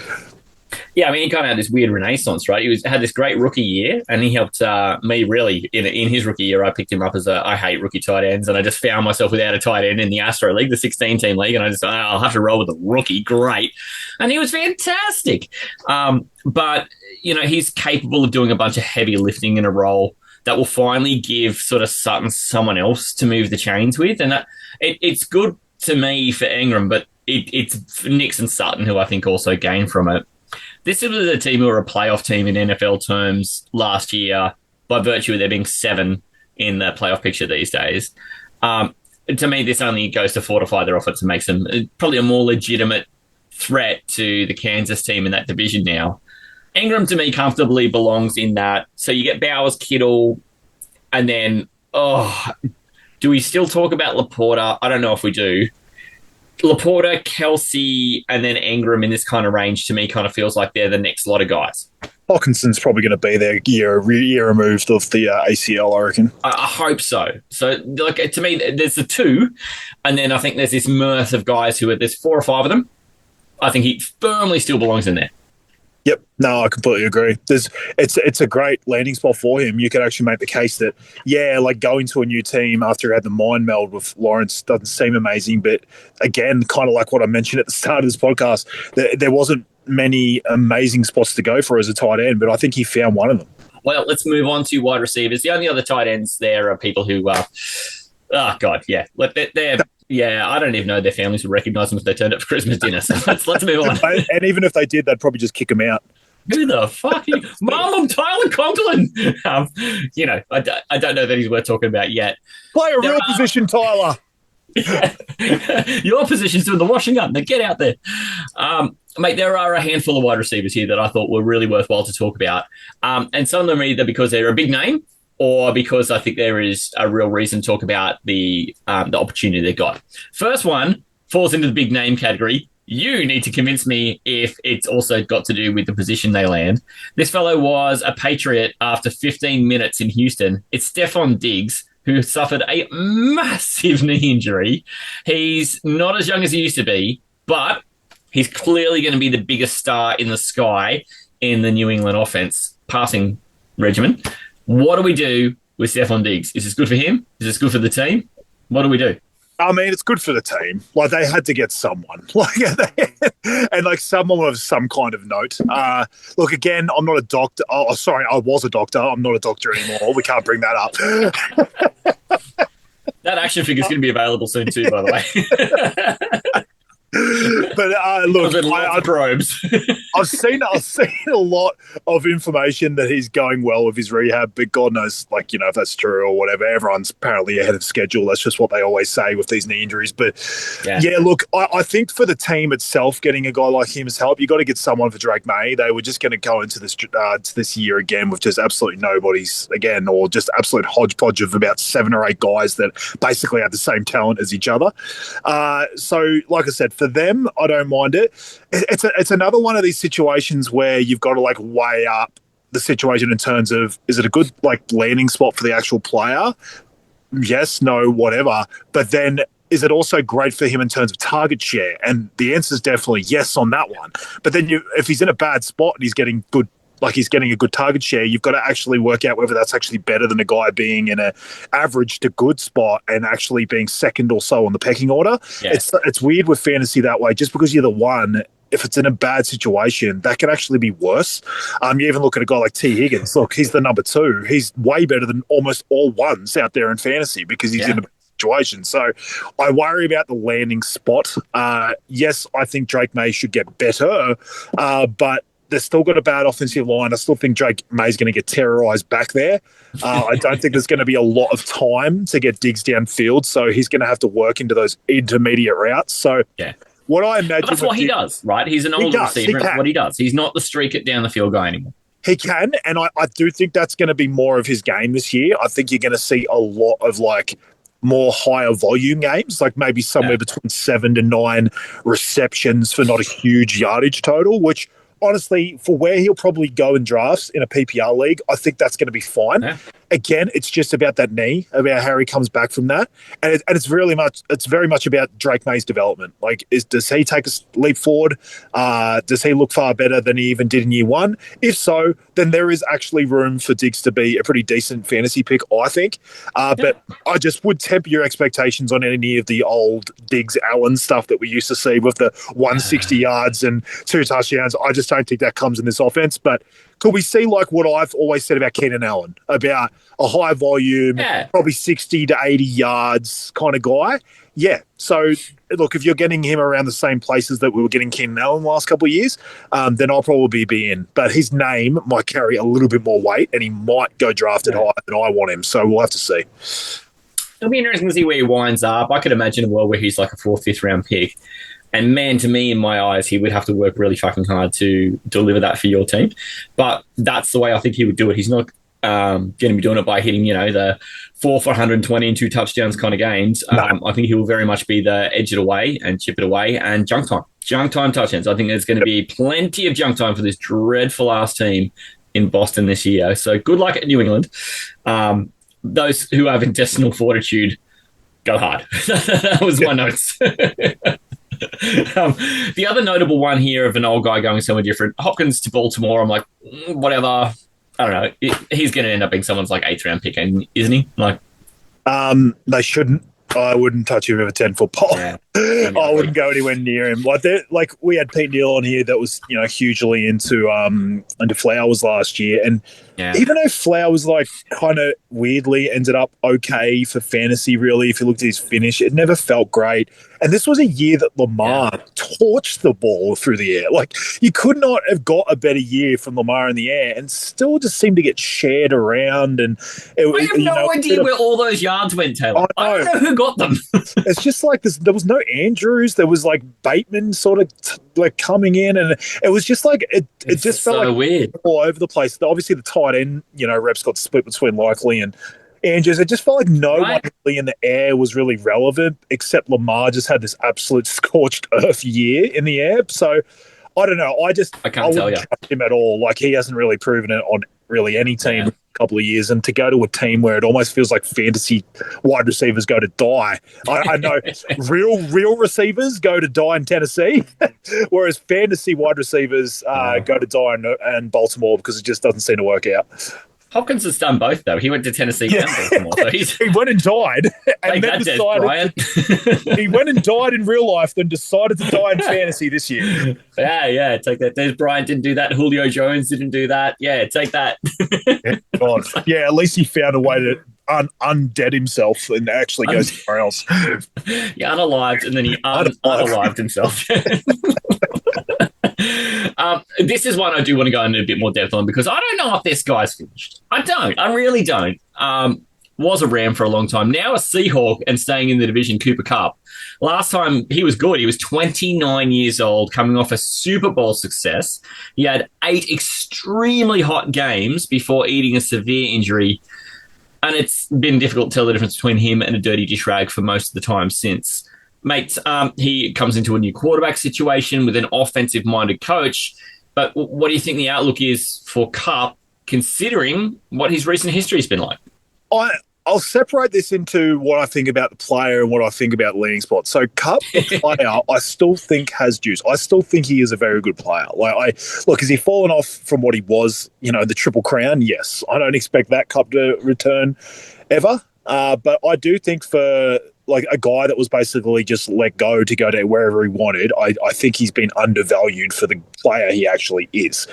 Yeah, I mean, he kind of had this weird renaissance, right? He had this great rookie year, and he helped me really in his rookie year. I picked him up as I hate rookie tight ends, and I just found myself without a tight end in the Astro League, the 16-team league, and I just I'll have to roll with the rookie. Great, and he was fantastic. But he's capable of doing a bunch of heavy lifting in a role that will finally give sort of Sutton someone else to move the chains with, and it's good to me for Engram, but it's Nix and Sutton who I think also gain from it. This was a team who were a playoff team in NFL terms last year by virtue of there being 7 in the playoff picture these days. To me, this only goes to fortify their offense and makes them probably a more legitimate threat to the Kansas team in that division now. Engram, to me, comfortably belongs in that. So you get Bowers, Kittle, and then, do we still talk about Laporta? I don't know if we do. Laporta, Kelsey, and then Engram in this kind of range to me kind of feels like they're the next lot of guys. Hawkinson's probably going to be there year removed of the ACL, I reckon. I hope so. So, to me, there's the 2, and then I think there's this mirth of guys there's 4 or 5 of them. I think he firmly still belongs in there. Yep. No, I completely agree. It's a great landing spot for him. You could actually make the case that, going to a new team after he had the mind meld with Lawrence doesn't seem amazing. But again, kind of like what I mentioned at the start of this podcast, there wasn't many amazing spots to go for as a tight end, but I think he found one of them. Well, let's move on to wide receivers. The only other tight ends there are people who I don't even know their families would recognise them if they turned up for Christmas dinner. So let's move on. And even if they did, they'd probably just kick him out. Who the fuck? Mom, Tyler Conklin. I don't know that he's worth talking about yet. Play a real position, Tyler. Your position's doing the washing up. Now get out there. Mate, there are a handful of wide receivers here that I thought were really worthwhile to talk about. And some of them are either because they're a big name or because I think there is a real reason to talk about the opportunity they got. First one falls into the big name category. You need to convince me if it's also got to do with the position they land. This fellow was a Patriot after 15 minutes in Houston. It's Stephon Diggs, who suffered a massive knee injury. He's not as young as he used to be, but he's clearly going to be the biggest star in the sky in the New England offense passing regimen. What do we do with Stephon Diggs? Is this good for him? Is this good for the team? What do we do? I mean, it's good for the team. Like, they had to get someone, and like someone with some kind of note. Look, again, I'm not a doctor. Oh, sorry, I was a doctor. I'm not a doctor anymore. We can't bring that up. That action figure is going to be available soon too, by the way. But look, probes. I've seen a lot of information that he's going well with his rehab, but God knows, like, if that's true or whatever. Everyone's apparently ahead of schedule. That's just what they always say with these knee injuries. But yeah, look, I think for the team itself, getting a guy like him as help, you got to get someone for Drake May. They were just going to go into this year again with just absolutely nobody's again, or just absolute hodgepodge of about 7 or 8 guys that basically have the same talent as each other. So, like I said, for them, I don't mind it. It's another one of these situations where you've got to like weigh up the situation in terms of, is it a good like landing spot for the actual player? Yes, no, whatever. But then is it also great for him in terms of target share? And the answer is definitely yes on that one. But then if he's in a bad spot and he's getting a good target share, you've got to actually work out whether that's actually better than a guy being in a average to good spot and actually being second or so on the pecking order. Yeah. It's weird with fantasy that way. Just because you're the one, if it's in a bad situation, that can actually be worse. You even look at a guy like T. Higgins. Look, he's the number 2. He's way better than almost all ones out there in fantasy because he's in a situation. So I worry about the landing spot. Yes, I think Drake May should get better, but they've still got a bad offensive line. I still think Drake May's going to get terrorised back there. I don't think there's going to be a lot of time to get Diggs downfield, so he's going to have to work into those intermediate routes. So what I imagine... But that's what he does, right? He's an older receiver. That's what he does. He's not the streak it down the field guy anymore. He can, and I do think that's going to be more of his game this year. I think you're going to see a lot of, like, more higher volume games, like maybe somewhere between 7 to 9 receptions for not a huge yardage total, which... honestly, for where he'll probably go in drafts in a PPR league, I think that's going to be fine. Yeah. Again, it's just about that knee, about how he comes back from that, and it's very much about Drake May's development. Like, does he take a leap forward? Does he look far better than he even did in year 1? If so, then there is actually room for Diggs to be a pretty decent fantasy pick, I think. But I just would temper your expectations on any of the old Diggs Allen stuff that we used to see with the 160 yards and 2 touchdowns. I just don't think that comes in this offense. But could we see like what I've always said about Keenan Allen, about a high volume, probably 60 to 80 yards kind of guy? Yeah. So, look, if you're getting him around the same places that we were getting Keenan Allen the last couple of years, then I'll probably be in. But his name might carry a little bit more weight and he might go drafted higher than I want him. So we'll have to see. It'll be interesting to see where he winds up. I could imagine a world where he's like a 4th, 5th round pick. And man, to me, in my eyes, he would have to work really fucking hard to deliver that for your team. But that's the way I think he would do it. He's not going to be doing it by hitting, the 4 for 120 and 2 touchdowns kind of games. No. I think he will very much be the edge it away and chip it away and junk time touchdowns. I think there's going to be plenty of junk time for this dreadful ass team in Boston this year. So good luck at New England. Those who have intestinal fortitude, go hard. That was my notes. The other notable one here of an old guy going somewhere different, Hopkins to Baltimore, I'm like, whatever. I don't know. He's going to end up being someone's like 8th round pick, isn't he? Like, they shouldn't. I wouldn't touch him with a 10-foot pole. Yeah, I wouldn't go anywhere near him. Like we had Pete Neal on here that was hugely into Flowers last year, and even though Flowers like kind of weirdly ended up okay for fantasy, really, if you looked at his finish, it never felt great. And this was a year that Lamar torched the ball through the air. Like, you could not have got a better year from Lamar in the air and still just seemed to get shared around. And I have no idea where all those yards went, Taylor. I don't know who got them. It's just like there was no Andrews. There was like Bateman sort of like coming in, and it was just like it just felt like weird all over the place. Obviously, the tight end, reps got split between Likely and Andrews. It just felt like no one really in the air was really relevant, except Lamar just had this absolute scorched earth year in the air. So I don't know. I can't tell you him at all. Like, he hasn't really proven it on really any team in a couple of years. And to go to a team where it almost feels like fantasy wide receivers go to die. I know real receivers go to die in Tennessee, whereas fantasy wide receivers go to die in Baltimore because it just doesn't seem to work out. Hopkins has done both, though. He went to Tennessee and Baltimore. So he's He went and died, and like then that, Des decided Bryant. he went and died in real life, then decided to die in fantasy this year. Yeah, take that. Des Bryant didn't do that. Julio Jones didn't do that. Yeah, take that. God. Yeah, at least he found a way to undead himself and actually go somewhere else. He unalived, and then he unalived himself. This is one I do want to go into a bit more depth on because I don't know if this guy's finished. I don't. I really don't. Was a Ram for a long time. Now a Seahawk and staying in the division, Cooper Kupp. Last time he was good. He was 29 years old, coming off a Super Bowl success. He had 8 extremely hot games before eating a severe injury. And it's been difficult to tell the difference between him and a dirty dish rag for most of the time since. Mate, he comes into a new quarterback situation with an offensive-minded coach. But what do you think the outlook is for Kupp, considering what his recent history has been like? I'll separate this into what I think about the player and what I think about leaning spots. So Kupp, the player, I still think has juice. I still think he is a very good player. Look, has he fallen off from what he was, the Triple Crown? Yes. I don't expect that Kupp to return ever. But I do think for a guy that was basically just let go to go to wherever he wanted, I think he's been undervalued for the player he actually is.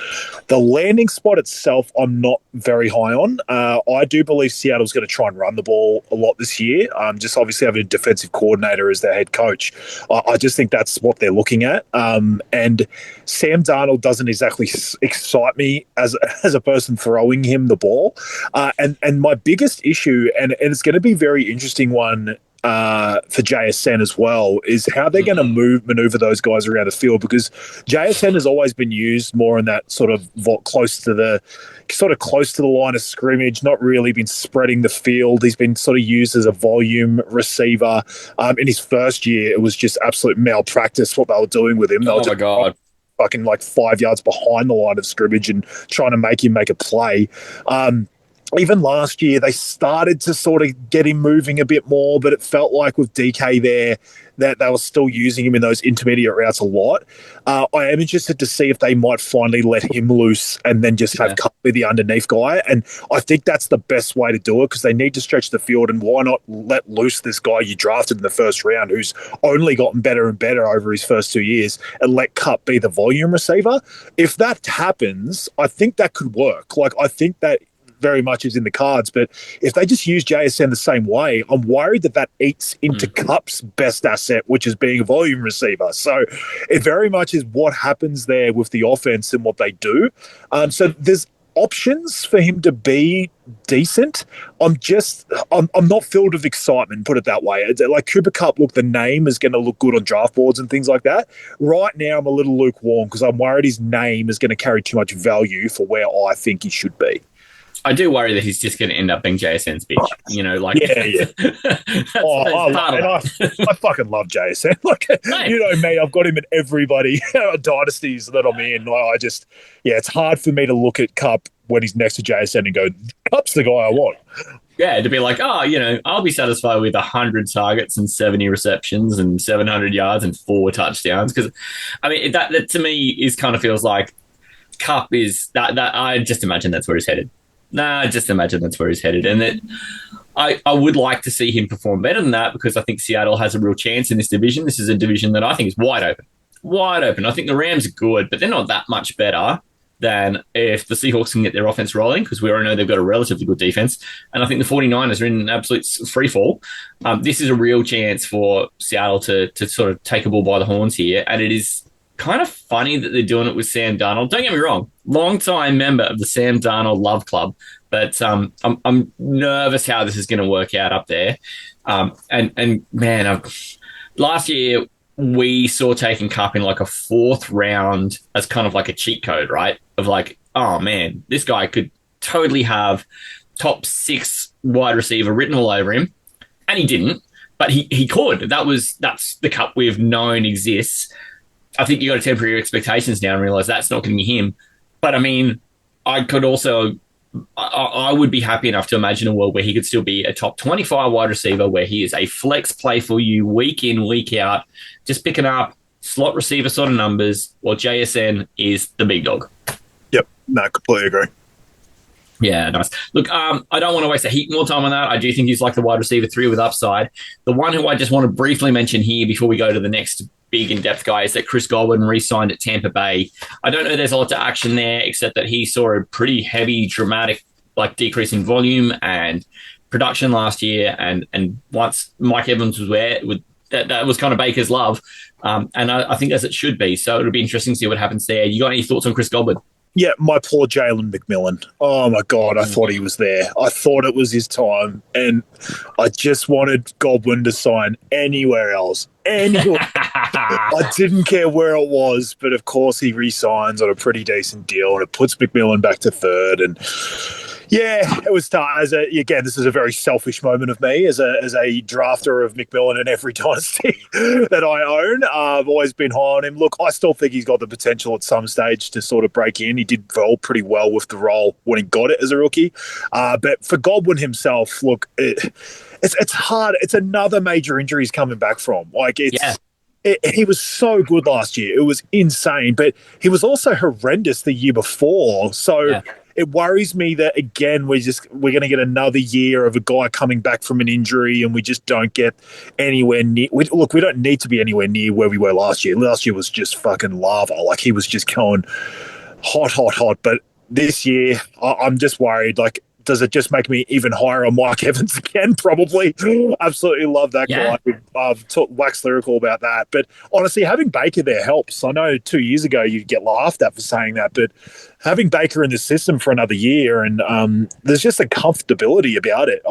The landing spot itself, I'm not very high on. I do believe Seattle's going to try and run the ball a lot this year. Just obviously having a defensive coordinator as their head coach, I just think that's what they're looking at. And Sam Darnold doesn't exactly excite me as a person throwing him the ball. And my biggest issue, and it's going to be a very interesting one for JSN as well, is how they're going to maneuver those guys around the field, because JSN has always been used more in that sort of close to the line of scrimmage, not really been spreading the field. He's been sort of used as a volume receiver. In his first year, it was just absolute malpractice what they were doing with him. They were my God. Fucking 5 yards behind the line of scrimmage and trying to make him make a play. Even last year, they started to sort of get him moving a bit more, but it felt like with DK there that they were still using him in those intermediate routes a lot. I am interested to see if they might finally let him loose and then just have Kupp be the underneath guy. And I think that's the best way to do it, because they need to stretch the field, and why not let loose this guy you drafted in the first round who's only gotten better and better over his first 2 years, and let Kupp be the volume receiver. If that happens, I think that could work. I think that very much is in the cards, but if they just use JSN the same way, I'm worried that eats into Kupp's best asset, which is being a volume receiver. So it very much is what happens there with the offense and what they do. So there's options for him to be decent. I'm not filled with excitement, put it that way. Like Cooper Kupp, look, the name is going to look good on draft boards and things like that. Right now, I'm a little lukewarm because I'm worried his name is going to carry too much value for where I think he should be. I do worry that he's just going to end up being JSN's bitch. I fucking love JSN. You know me, I've got him in everybody dynasties that I'm in. It's hard for me to look at Kupp when he's next to JSN and go, Kupp's the guy I want. Yeah, to be like, I'll be satisfied with 100 targets and 70 receptions and 700 yards and 4 touchdowns. Because, that to me feels like Kupp is that I just imagine that's where he's headed. Just imagine that's where he's headed. And that I would like to see him perform better than that, because I think Seattle has a real chance in this division. This is a division that I think is wide open. Wide open. I think the Rams are good, but they're not that much better than if the Seahawks can get their offense rolling, because we already know they've got a relatively good defense. And I think the 49ers are in an absolute free fall. This is a real chance for Seattle to sort of take a bull by the horns here. And it is kind of funny that they're doing it with Sam Darnold. Don't get me wrong, long-time member of the Sam Darnold Love Club, but I'm nervous how this is going to work out up there. Last year we saw taking Kupp in a 4th round as kind of like a cheat code, right? Of oh man, this guy could totally have top 6 wide receiver written all over him, and he didn't, but he could. That's the Kupp we've known exists. I think you got to temper your expectations now and realize that's not going to be him. But I could also, I would be happy enough to imagine a world where he could still be a top 25 wide receiver, where he is a flex play for you week in, week out, just picking up slot receiver sort of numbers, while JSN is the big dog. Yep. No, completely agree. Yeah, nice. Look, I don't want to waste a heap more time on that. I do think he's like the wide receiver 3 with upside. The one who I just want to briefly mention here before we go to the next big in-depth guy is that Chris Godwin re-signed at Tampa Bay. I don't know there's a lot of action there, except that he saw a pretty heavy, dramatic decrease in volume and production last year. And once Mike Evans was that was kind of Baker's love. And I think as it should be. So it'll be interesting to see what happens there. You got any thoughts on Chris Godwin? Yeah, my poor Jalen McMillan. Oh, my God, I thought he was there. I thought it was his time, and I just wanted Godwin to sign anywhere else. Anywhere. I didn't care where it was, but of course he re-signs on a pretty decent deal, and it puts McMillan back to third. And yeah, it was tough. Again, this is a very selfish moment of me as a drafter of McMillan in every dynasty that I own. I've always been high on him. Look, I still think he's got the potential at some stage to sort of break in. He did pretty well with the role when he got it as a rookie. But for Godwin himself, look, it's hard. It's another major injury he's coming back from. He was so good last year. It was insane. But he was also horrendous the year before. So it worries me that, again, we're going to get another year of a guy coming back from an injury and we just don't get anywhere near. We don't need to be anywhere near where we were last year. Last year was just fucking lava. Like, he was just going hot. But this year, I'm just worried. Like, does it just make me even higher on Mike Evans again? Probably. Absolutely love that guy. I've waxed lyrical about that. But honestly, having Baker there helps. I know 2 years ago you'd get laughed at for saying that, but having Baker in the system for another year, and there's just a comfortability about it.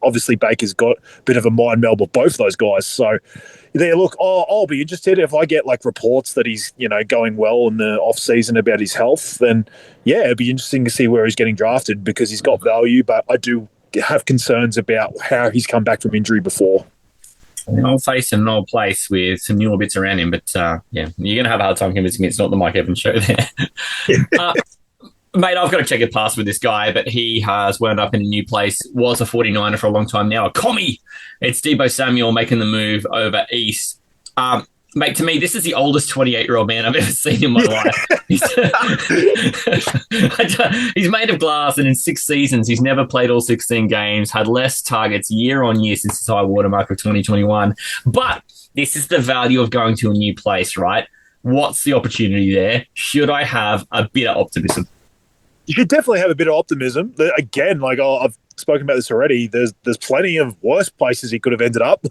Obviously, Baker's got a bit of a mind meld with both those guys. So there, look, I'll be interested if I get reports that he's going well in the off season about his health. Then it'd be interesting to see where he's getting drafted because he's got value. But I do have concerns about how he's come back from injury before. An old face and an old place with some newer bits around him. But you're going to have a hard time convincing me it's not the Mike Evans show there. Mate, I've got to check it past with this guy, but he has wound up in a new place, was a 49er for a long time now, a commie. It's Deebo Samuel making the move over east. Mate, to me, this is the oldest 28-year-old man I've ever seen in my life. He's made of glass, and in 6 seasons, he's never played all 16 games, had less targets year on year since his high watermark of 2021. But this is the value of going to a new place, right? What's the opportunity there? Should I have a bit of optimism? You should definitely have a bit of optimism. Again, I've spoken about this already. There's plenty of worse places he could have ended up.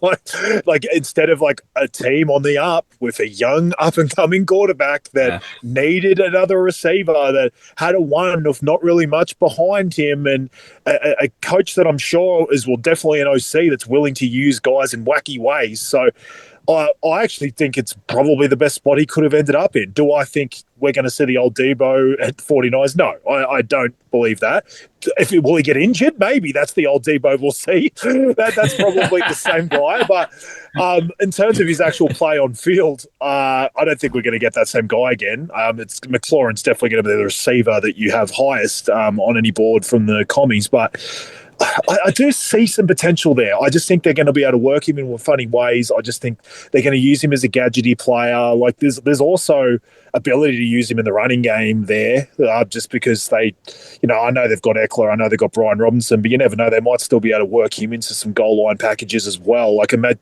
Like instead of a team on the up with a young up and coming quarterback that needed another receiver that had a one if not really much behind him, and a coach that I'm sure is definitely an OC that's willing to use guys in wacky ways. So I actually think it's probably the best spot he could have ended up in. Do I think we're going to see the old Deebo at 49ers? No, I don't believe that. Will he get injured? Maybe that's the old Deebo we'll see. That's probably the same guy. But in terms of his actual play on field, I don't think we're going to get that same guy again. McLaurin's definitely going to be the receiver that you have highest on any board from the commies, but I do see some potential there. I just think they're going to be able to work him in funny ways. I just think they're going to use him as a gadgety player. There's also ability to use him in the running game there, just because they, I know they've got Eckler, I know they've got Brian Robinson, but you never know, they might still be able to work him into some goal line packages as well.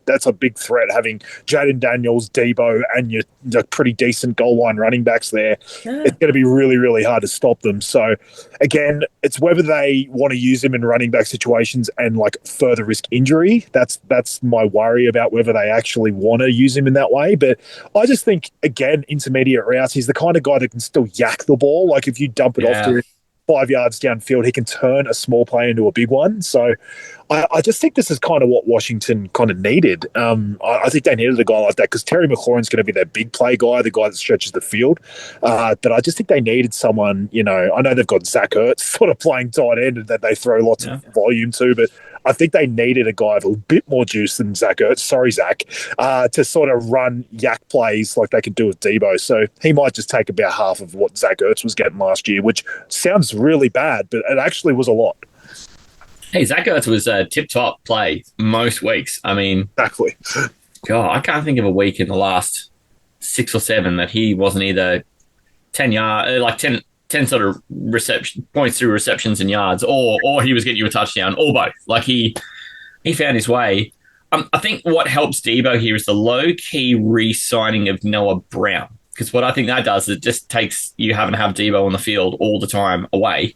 That's a big threat, having Jaden Daniels, Deebo, and your pretty decent goal line running backs there. Yeah. It's going to be really, really hard to stop them. So again, it's whether they want to use him in running back situations and further risk injury. That's my worry about whether they actually want to use him in that way. But I just think, again, intermediate routes, he's the kind of guy that can still yak the ball. If you dump it off to him 5 yards downfield, he can turn a small play into a big one. So I just think this is kind of what Washington kind of needed. I think they needed a guy like that because Terry McLaurin's going to be their big play guy, the guy that stretches the field. But I just think they needed someone, I know they've got Zach Ertz sort of playing tight end and that they throw lots of volume to, but I think they needed a guy with a bit more juice than Zach Ertz, sorry, Zach, to sort of run yak plays like they could do with Deebo. So he might just take about half of what Zach Ertz was getting last year, which sounds really bad, but it actually was a lot. Hey, Zach Ertz was a tip-top play most weeks. I mean, exactly. God, I can't think of a week in the last 6 or 7 that he wasn't either 10 10 sort of points through receptions and yards, or he was getting you a touchdown, or both. Like he found his way. I think what helps Debo here is the low-key re-signing of Noah Brown, because what I think that does is it just takes you having to have Debo on the field all the time away,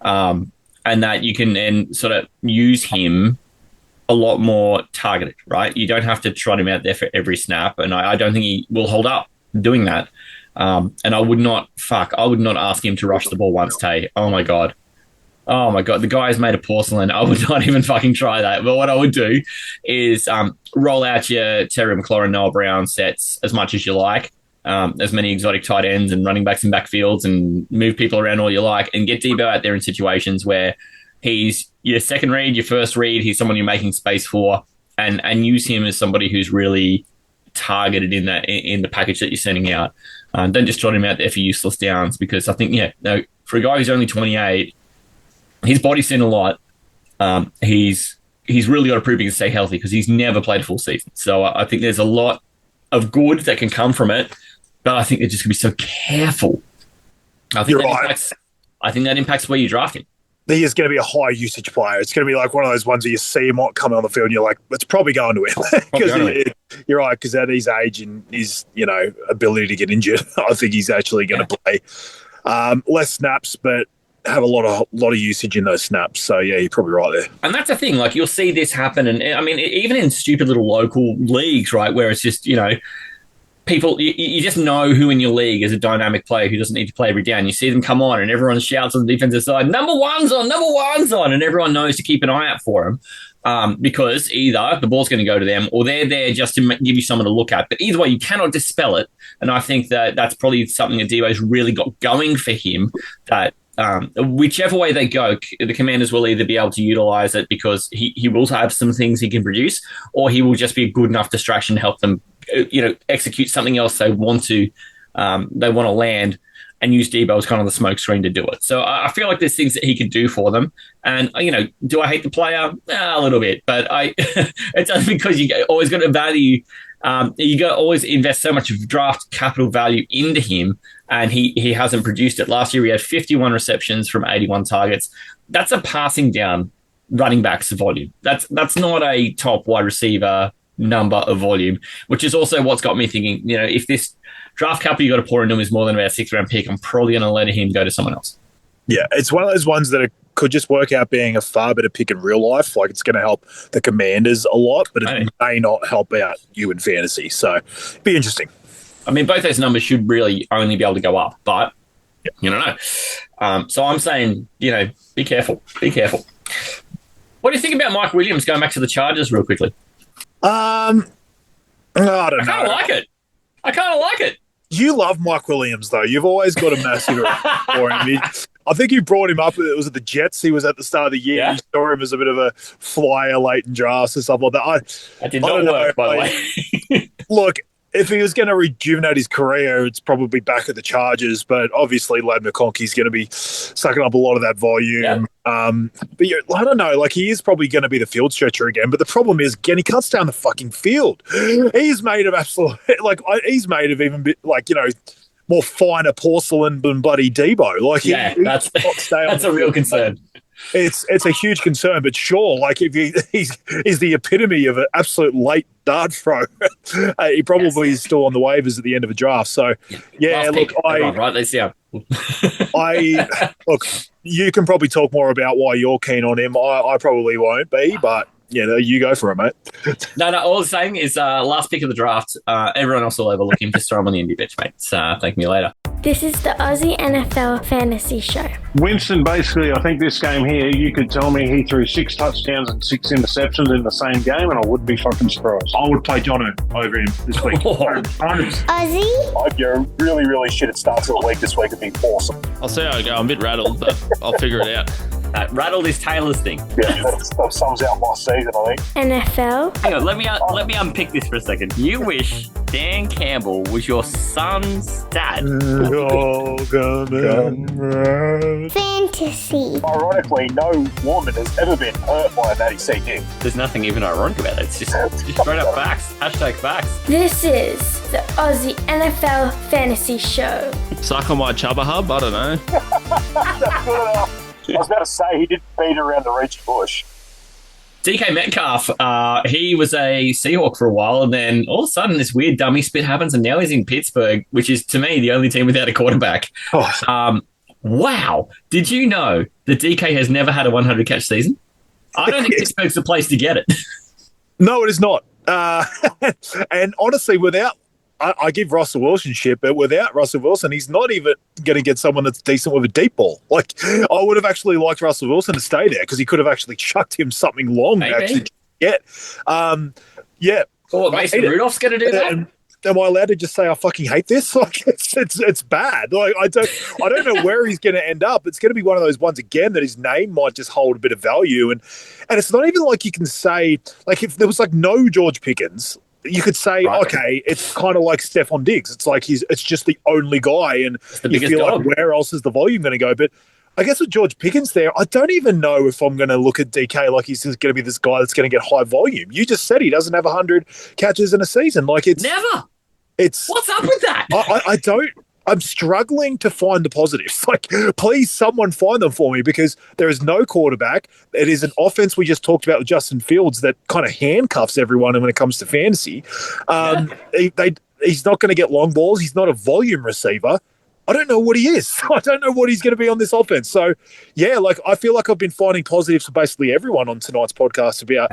and that you can then sort of use him a lot more targeted, right? You don't have to trot him out there for every snap, and I don't think he will hold up doing that. And I would not ask him to rush the ball once, Tay. Oh my God. The guy is made of porcelain. I would not even fucking try that. But what I would do is roll out your Terry McLaurin, Noah Brown sets as much as you like, as many exotic tight ends and running backs in backfields, and move people around all you like, and get Debo out there in situations where he's your second read, your first read, he's someone you're making space for, and use him as somebody who's really targeted in the package that you're sending out. Don't just trot him out there for useless downs, because I think, for a guy who's only 28, his body's seen a lot. He's really got to prove he can stay healthy, because he's never played a full season. So I think there's a lot of good that can come from it, but I think they're just going to be so careful. I think that impacts where you draft him. He is going to be a high usage player. It's going to be like one of those ones where you see him coming on the field and you're like, it's probably going to him. Because you're right, because at his age and his ability to get injured, I think he's actually going to play less snaps, but have a lot of usage in those snaps. So yeah, you're probably right there. And that's the thing. Like, you'll see this happen, and I mean, even in stupid little local leagues, right, where it's just people, you just know who in your league is a dynamic player who doesn't need to play every down. You see them come on and everyone shouts on the defensive side, number one's on, and everyone knows to keep an eye out for him, because either the ball's going to go to them or they're there just to give you someone to look at. But either way, you cannot dispel it. And I think that's probably something that Debo's really got going for him, that whichever way they go, the Commanders will either be able to utilize it because he will have some things he can produce, or he will just be a good enough distraction to help them execute something else they want to land, and use Debo as kind of the smoke screen to do it. So I feel like there's things that he could do for them. And, do I hate the player? A little bit, but it's just because you always got to value, you got to always invest so much of draft capital value into him, and he hasn't produced it. Last year he had 51 receptions from 81 targets. That's a passing down running backs volume. That's not a top wide receiver number of volume, which is also what's got me thinking, if this draft capital you got to pour into him is more than about a 6th round pick, I'm probably going to let him go to someone else. Yeah, it's one of those ones that could just work out being a far better pick in real life. Like, it's going to help the Commanders a lot, but it may not help out you in fantasy. So it'd be interesting. I mean, both those numbers should really only be able to go up, but you don't know. So I'm saying, be careful. Be careful. What do you think about Mike Williams going back to the Chargers real quickly? I don't know. I kind of like it. You love Mike Williams, though. You've always got a massive for him. I think you brought him up. It was at the Jets. He was at the start of the year. Yeah. You saw him as a bit of a flyer late in drafts and stuff like that. That did not work, by the way. Look, if he was going to rejuvenate his career, it's probably back at the Chargers. But obviously, Ladd McConkey's going to be sucking up a lot of that volume. Yeah. But I don't know. Like, he is probably going to be the field stretcher again. But the problem is, again, he cuts down the fucking field. He's made of he's made of even more finer porcelain than bloody Debo. Like, that's a real concern. It's a huge concern, but sure, like, if he's the epitome of an absolute late dart throw, he probably is still on the waivers at the end of a draft. So, yeah, look, right, let's see. Look, you can probably talk more about why you're keen on him. I probably won't be, but you go for it, mate. No, all I'm saying is last pick of the draft, everyone else will overlook him. Just throw him on the indie bench, mate. Thank me later. This is the Aussie NFL Fantasy Show. Winston, basically, I think this game here, you could tell me he threw 6 touchdowns and 6 interceptions in the same game, and I wouldn't be fucking surprised. I would play Jono over him this week. Aussie? I'd go really, really shit at starts of the week this week. It'd be awesome. I'll see how I go. I'm a bit rattled, but I'll figure it out. Rattle this Taylor's thing. Yeah, that sums out last season, I think. NFL. Hang on, let me unpick this for a second. You wish Dan Campbell was your son's dad. Fantasy. Ironically, no woman has ever been hurt by a Matty C. Dick. There's nothing even ironic about it. It's just straight up facts. Hashtag facts. This is the Aussie NFL Fantasy Show. Suck on my Chubba Hub? I don't know. That's good enough. I was about to say, he did beat around the reach bush. DK Metcalf, he was a Seahawk for a while, and then all of a sudden this weird dummy spit happens, and now he's in Pittsburgh, which is, to me, the only team without a quarterback. Wow. Did you know that DK has never had a 100-catch season? I don't think Pittsburgh's the place to get it. No, it is not. And honestly, I give Russell Wilson shit, but without Russell Wilson, he's not even going to get someone that's decent with a deep ball. Like, I would have actually liked Russell Wilson to stay there because he could have actually chucked him something long to actually get. Yeah. Oh, Mason Rudolph's going to do that? Am I allowed to just say I fucking hate this? Like, it's bad. Like, I don't know where he's going to end up. It's going to be one of those ones again that his name might just hold a bit of value, and it's not even like you can say, like, if there was like no George Pickens, you could say, okay, it's kind of like Stephon Diggs. It's like it's just the only guy, and you feel like where else is the volume going to go? But I guess with George Pickens there, I don't even know if I'm going to look at DK like he's just going to be this guy that's going to get high volume. You just said he doesn't have 100 catches in a season. Like, it's never. What's up with that? I don't. I'm struggling to find the positives. Like, please, someone find them for me, because there is no quarterback. It is an offense we just talked about with Justin Fields that kind of handcuffs everyone when it comes to fantasy. He's not going to get long balls. He's not a volume receiver. I don't know what he is. I don't know what he's going to be on this offense. So, yeah, like, I feel like I've been finding positives for basically everyone on tonight's podcast about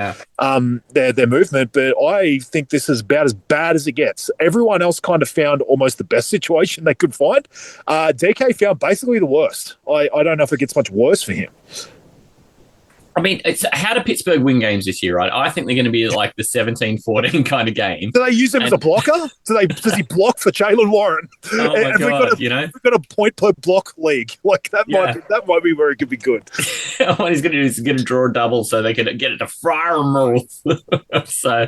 their movement, but I think this is about as bad as it gets. Everyone else kind of found almost the best situation they could find. DK found basically the worst. I don't know if it gets much worse for him. I mean, how do Pittsburgh win games this year, right? I think they're going to be like the 17-14 kind of game. Do they use him as a blocker? Does he block for Jalen Warren? Oh, my God, we've got a point-per-block league. Like, that might be where it could be good. What he's going to do is going to draw a double so they can get it to Fryer. So,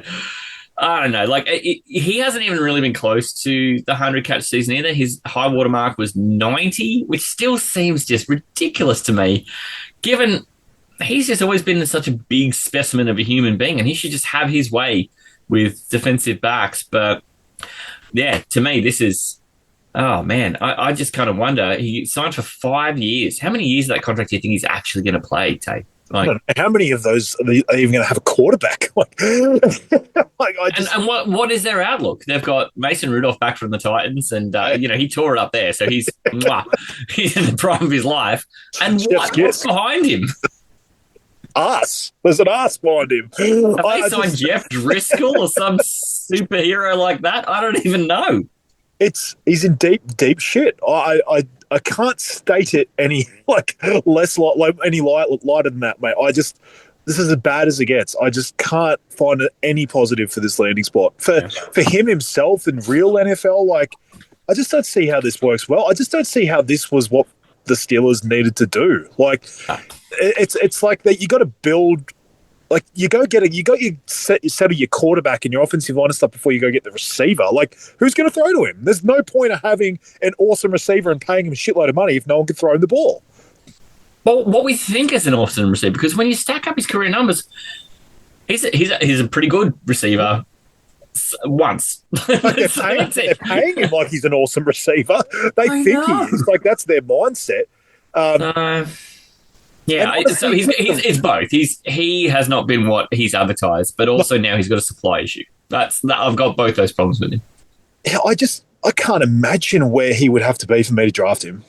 I don't know. Like, he hasn't even really been close to the 100-catch season either. His high water mark was 90, which still seems just ridiculous to me, given he's just always been such a big specimen of a human being, and he should just have his way with defensive backs. But, yeah, to me, this is... Oh, man, I just kind of wonder. He signed for 5 years. How many years of that contract do you think he's actually going to play, Tay? Like, how many of those are even going to have a quarterback? And what is their outlook? They've got Mason Rudolph back from the Titans, and he tore it up there, so he's he's in the prime of his life. And what's behind him? Us. There's an ass behind him. Have they signed Jeff Driscoll or some superhero like that? I don't even know. He's in deep shit. I can't state it any any lighter than that, mate. This is as bad as it gets. I just can't find any positive for this landing spot for him himself in real NFL. Like, I just don't see how this works well. I just don't see how this was what the Steelers needed to do. Like, it's like that. You got to build. Like, you settle your quarterback and your offensive line and stuff before you go get the receiver. Like, who's going to throw to him? There's no point of having an awesome receiver and paying him a shitload of money if no one can throw him the ball. Well, what we think is an awesome receiver, because when you stack up his career numbers, he's a pretty good receiver. Once. Like, they're paying him like he's an awesome receiver. They think he is. Like, that's their mindset. Yeah, so it's both. He has not been what he's advertised, but also now he's got a supply issue. I've got both those problems with him. Yeah, I can't imagine where he would have to be for me to draft him.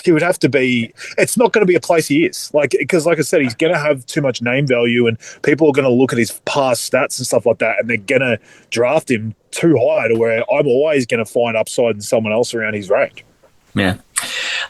He would have to be. It's not going to be a place he is, because like I said, he's going to have too much name value, and people are going to look at his past stats and stuff like that, and they're going to draft him too high to where I'm always going to find upside in someone else around his range. Yeah,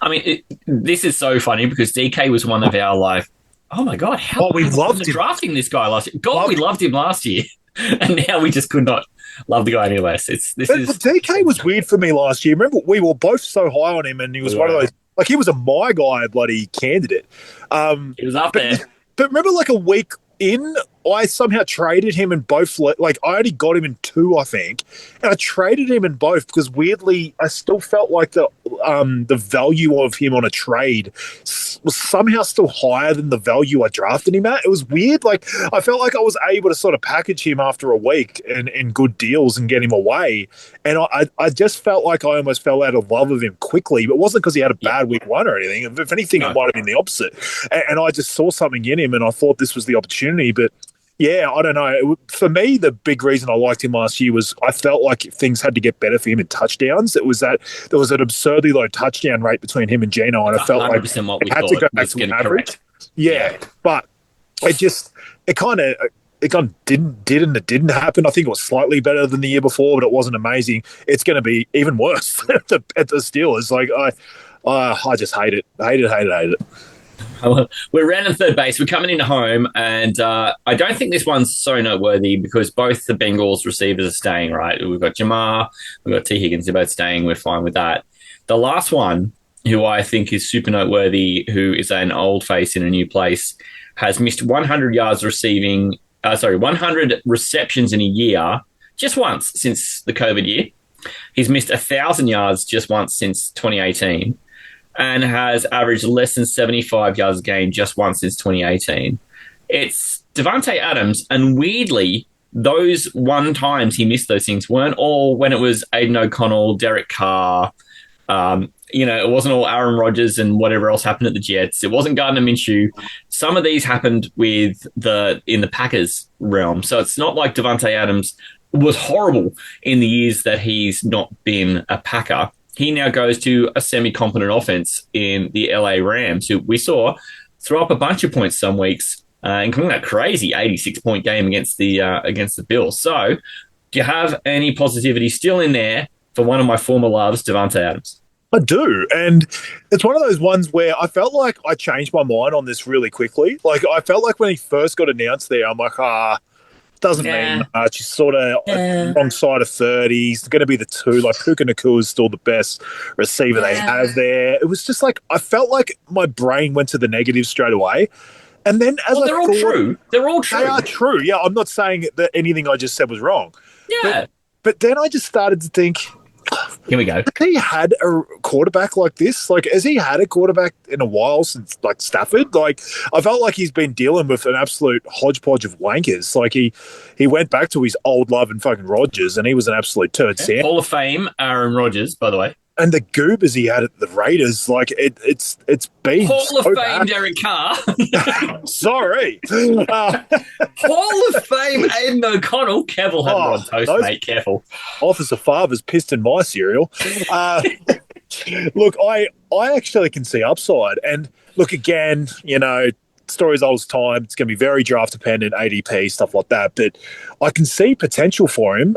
I mean, this is so funny because DK was one of our oh my God, how we loved him drafting this guy last year. We loved him last year, and now we just could not love the guy any less. But DK was weird for me last year. Remember, we were both so high on him, and he was one of those Like he was a my guy bloody candidate. He was up there. But remember, like a week in, I somehow traded him in both. Like I only got him in 2, I think, and I traded him in both because weirdly, I still felt like the value of him on a trade was somehow still higher than the value I drafted him at. It was weird. Like I felt like I was able to sort of package him after a week in good deals and get him away. And I just felt like I almost fell out of love with him quickly. But it wasn't because he had a bad week 1 or anything. If anything, it might have been the opposite. And I just saw something in him, and I thought this was the opportunity. But yeah, I don't know. For me, the big reason I liked him last year was I felt like things had to get better for him in touchdowns. It was that there was an absurdly low touchdown rate between him and Geno, and I felt like what we it had to go back to an average. Yeah, but it kind of didn't happen. I think it was slightly better than the year before, but it wasn't amazing. It's going to be even worse at the Steelers. Like I just hate it. Hate it. We're rounding third base. We're coming into home, and I don't think this one's so noteworthy because both the Bengals receivers are staying, right? We've got Jamar, we've got T. Higgins, they're both staying. We're fine with that. The last one, who I think is super noteworthy, who is an old face in a new place, has missed 100 yards receiving, 100 receptions in a year just once since the COVID year. He's missed 1,000 yards just once since 2018. And has averaged less than 75 yards a game just once since 2018. It's Davante Adams, and weirdly, those one times he missed those things weren't all when it was Aiden O'Connell, Derek Carr. It wasn't all Aaron Rodgers and whatever else happened at the Jets. It wasn't Gardner Minshew. Some of these happened in the Packers realm. So it's not like Davante Adams was horrible in the years that he's not been a Packer. He now goes to a semi-competent offense in the LA Rams, who we saw throw up a bunch of points some weeks, including that crazy 86-point game against the Bills. So do you have any positivity still in there for one of my former loves, Davante Adams? I do. And it's one of those ones where I felt like I changed my mind on this really quickly. Like I felt like when he first got announced there, I'm like, doesn't mean much. He's sort of wrong side of 30. He's going to be the 2. Like Puka Nakua is still the best receiver they have there. It was just like I felt like my brain went to the negative straight away. And then they're all true. They're all true. They are true. Yeah, I'm not saying that anything I just said was wrong. Yeah. But then I just started to think, here we go. Has he had a quarterback like this? Like, has he had a quarterback in a while since, like, Stafford? Like, I felt like he's been dealing with an absolute hodgepodge of wankers. Like, he went back to his old love and fucking Rodgers, and he was an absolute turd. Hall of Fame, Aaron Rodgers, by the way. And the goobers he had at the Raiders, like it's been Hall of Fame, Derek Carr. Sorry. Hall of Fame, Aiden O'Connell. Careful, have on toast, mate. Careful. Officer Father's pissed in my cereal. Look, I actually can see upside. And look, again, story as old as time. It's going to be very draft dependent, ADP, stuff like that. But I can see potential for him.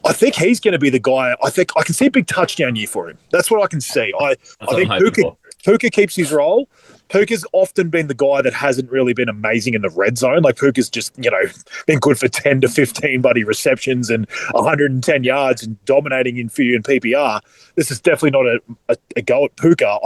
I think he's going to be the guy. I think I can see a big touchdown year for him. That's what I can see. I think Puka keeps his role. Puka's often been the guy that hasn't really been amazing in the red zone. Like Puka's just, been good for 10 to 15 buddy receptions and 110 yards and dominating for you in PPR. This is definitely not a go at Puka.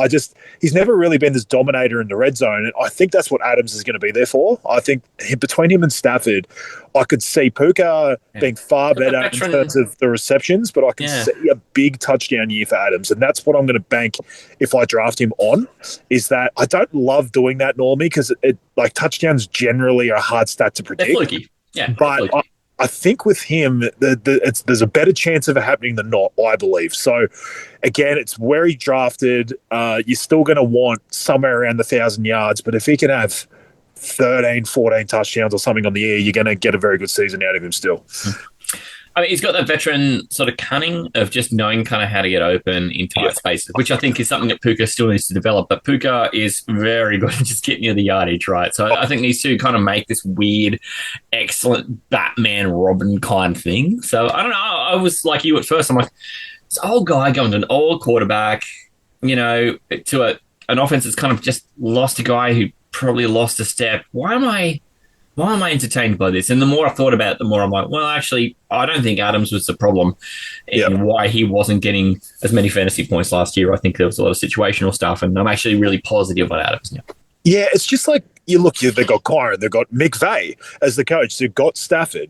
He's never really been this dominator in the red zone. And I think that's what Adams is going to be there for. I think between him and Stafford, I could see Puka being far better in terms of the receptions, but I can see a big touchdown year for Adams. And that's what I'm going to bank if I draft him on, is that I don't love doing that normally because touchdowns generally are a hard stat to predict. They're fluky. Yeah, but I think with him, there's a better chance of it happening than not, I believe. So, again, it's where he drafted. You're still going to want somewhere around 1,000 yards, but if he can have 13, 14 touchdowns or something on the year, you're going to get a very good season out of him still. I mean, he's got that veteran sort of cunning of just knowing kind of how to get open in tight spaces, which I think is something that Puka still needs to develop. But Puka is very good at just getting you the yardage, right? So I think these two kind of make this weird, excellent Batman Robin kind of thing. So I don't know. I was like you at first. I'm like, this old guy going to an old quarterback, to an offense that's kind of just lost a guy who probably lost a step. Why am I why am I entertained by this? And the more I thought about it, the more I'm like, well, actually, I don't think Adams was the problem in why he wasn't getting as many fantasy points last year. I think there was a lot of situational stuff, and I'm actually really positive on Adams now. Yeah, it's just like they've got Kyron, they've got McVay as the coach, they've got Stafford,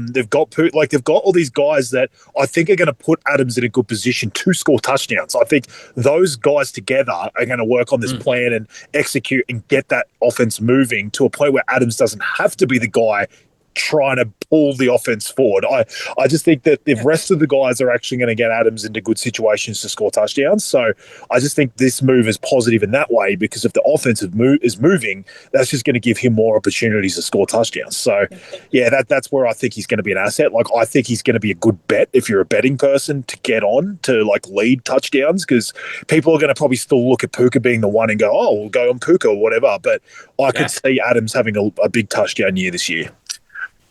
they've got they've got all these guys that I think are going to put Adams in a good position to score touchdowns. I think those guys together are going to work on this plan and execute and get that offense moving to a point where Adams doesn't have to be the guy trying to pull the offense forward. I just think that the rest of the guys are actually going to get Adams into good situations to score touchdowns. So I just think this move is positive in that way, because if the offense is moving, that's just going to give him more opportunities to score touchdowns. So yeah, that's where I think he's going to be an asset. Like, I think he's going to be a good bet if you're a betting person to get on to like lead touchdowns, because people are going to probably still look at Puka being the one and go, oh, we'll go on Puka or whatever. But I could see Adams having a big touchdown year this year.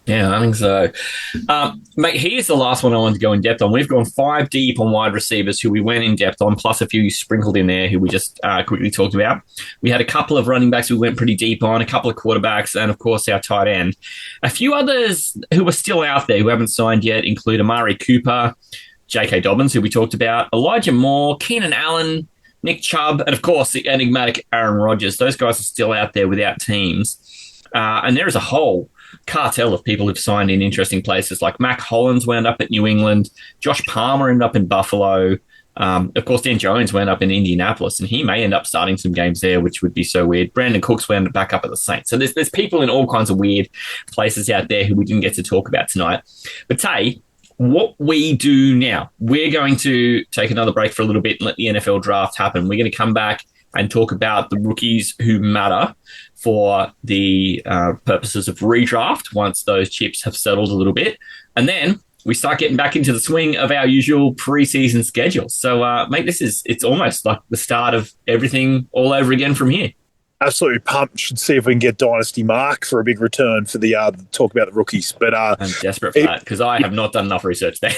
Yeah, I think so. Mate, here's the last one I wanted to go in depth on. We've gone 5 deep on wide receivers who we went in depth on, plus a few sprinkled in there who we just quickly talked about. We had a couple of running backs we went pretty deep on, a couple of quarterbacks, and, of course, our tight end. A few others who are still out there who haven't signed yet include Amari Cooper, J.K. Dobbins, who we talked about, Elijah Moore, Keenan Allen, Nick Chubb, and, of course, the enigmatic Aaron Rodgers. Those guys are still out there without teams. And there is a whole cartel of people who've signed in interesting places, like Mac Hollins wound up at New England, Josh Palmer ended up in Buffalo, of course Dan Jones wound up in Indianapolis, and he may end up starting some games there, which would be so weird. Brandon Cooks wound up back up at the Saints. So there's people in all kinds of weird places out there who we didn't get to talk about tonight. But Tay, what we do now, we're going to take another break for a little bit and let the NFL draft happen. We're going to come back and talk about the rookies who matter for the purposes of redraft once those chips have settled a little bit. And then we start getting back into the swing of our usual preseason schedule. So, mate, it's almost like the start of everything all over again from here. Absolutely pumped. Should see if we can get Dynasty Mark for a big return for the talk about the rookies. But I'm desperate for that, because I have not done enough research there.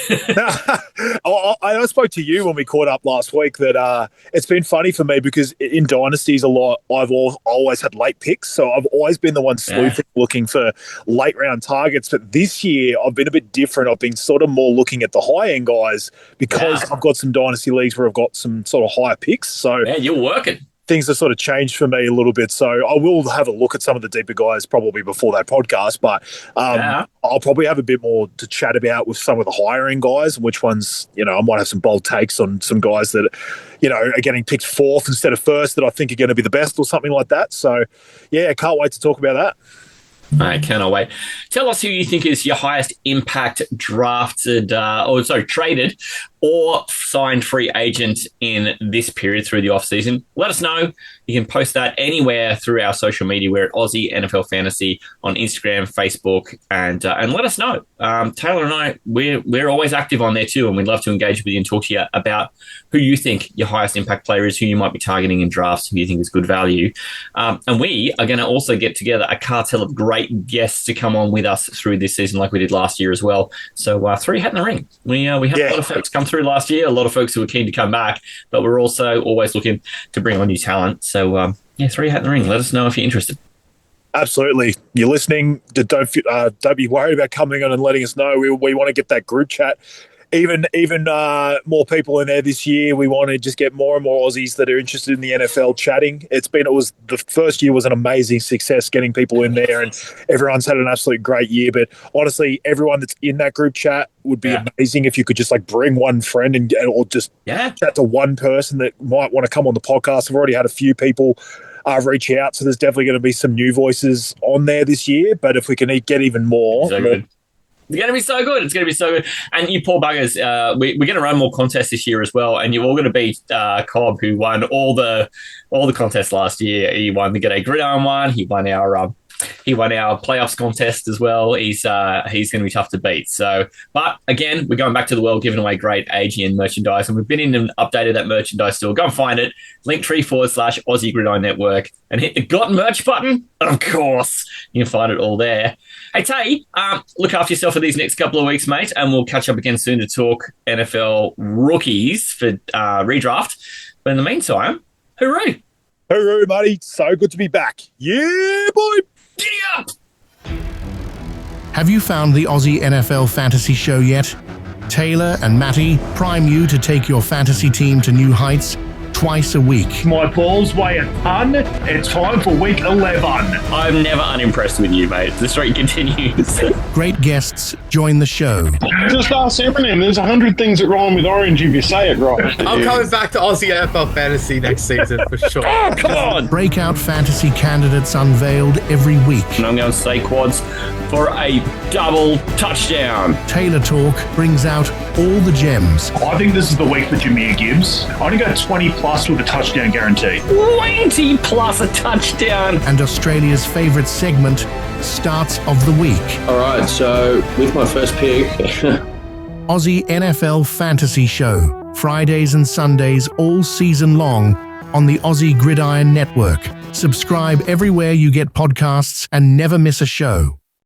I spoke to you when we caught up last week that it's been funny for me because in Dynasties a lot, I've always had late picks. So I've always been the one sleuthing, looking for late round targets. But this year I've been a bit different. I've been sort of more looking at the high end guys because I've got some Dynasty leagues where I've got some sort of higher picks. So you're working. Things have sort of changed for me a little bit. So I will have a look at some of the deeper guys probably before that podcast, but I'll probably have a bit more to chat about with some of the higher end guys, which ones, I might have some bold takes on some guys that, are getting picked 4th instead of 1st that I think are going to be the best or something like that. So yeah, can't wait to talk about that. I cannot wait. Tell us who you think is your highest impact traded or signed free agent in this period through the offseason. Let us know. You can post that anywhere through our social media. We're at Aussie NFL Fantasy on Instagram, Facebook, and let us know. Taylor and I, we're always active on there too, and we'd love to engage with you and talk to you about who you think your highest impact player is, who you might be targeting in drafts, who you think is good value. And we are going to also get together a cartel of great guests to come on with us through this season like we did last year as well. So 3 hat in the ring. We had a lot of folks come through last year, a lot of folks who were keen to come back, but we're also always looking to bring on new talent. So 3 hat in the ring. Let us know if you're interested. Absolutely. You're listening. Don't be worried about coming on and letting us know. We want to get that group chat. Even more people in there this year. We want to just get more and more Aussies that are interested in the NFL chatting. The first year was an amazing success getting people in there, and everyone's had an absolute great year. But honestly, everyone that's in that group chat would be amazing if you could just bring one friend or just chat to one person that might want to come on the podcast. I've already had a few people reach out, so there's definitely going to be some new voices on there this year. But if we can get even more, it's going to be so good. It's going to be so good. And you poor buggers, we're going to run more contests this year as well. And you're all going to beat Cobb, who won all the contests last year. He won the G'day Gridiron one. He won our playoffs contest as well. He's going to be tough to beat. So, but again, we're going back to the world, giving away great AGN merchandise, and we've been in and updated that merchandise store. Go and find it. Linktree/Aussie Gridiron Network, and hit the Got Merch button. Of course, you can find it all there. Hey Tay, look after yourself for these next couple of weeks, mate, and we'll catch up again soon to talk NFL rookies for redraft. But in the meantime, hooroo! Hooroo, buddy. So good to be back. Yeah, boy. Giddy up! Have you found the Aussie NFL Fantasy Show yet? Taylor and Matty prime you to take your fantasy team to new heights twice a week. My balls weigh a ton. It's time for week 11. I'm never unimpressed with you, mate. The streak continues. Great guests join the show. Just ask Eminem. There's 100 things that rhyme with orange if you say it right. I'm coming back to Aussie NFL Fantasy next season for sure. Oh, come on! Breakout fantasy candidates unveiled every week. And I'm going to say quads for a double touchdown. Taylor Talk brings out all the gems. I think this is the week for Jameer Gibbs. I'm going to go 20 plus with a touchdown guarantee. 20 plus a touchdown. And Australia's favourite segment, Starts of the Week. All right, so with my first pick, Aussie NFL Fantasy Show. Fridays and Sundays all season long on the Aussie Gridiron Network. Subscribe everywhere you get podcasts and never miss a show.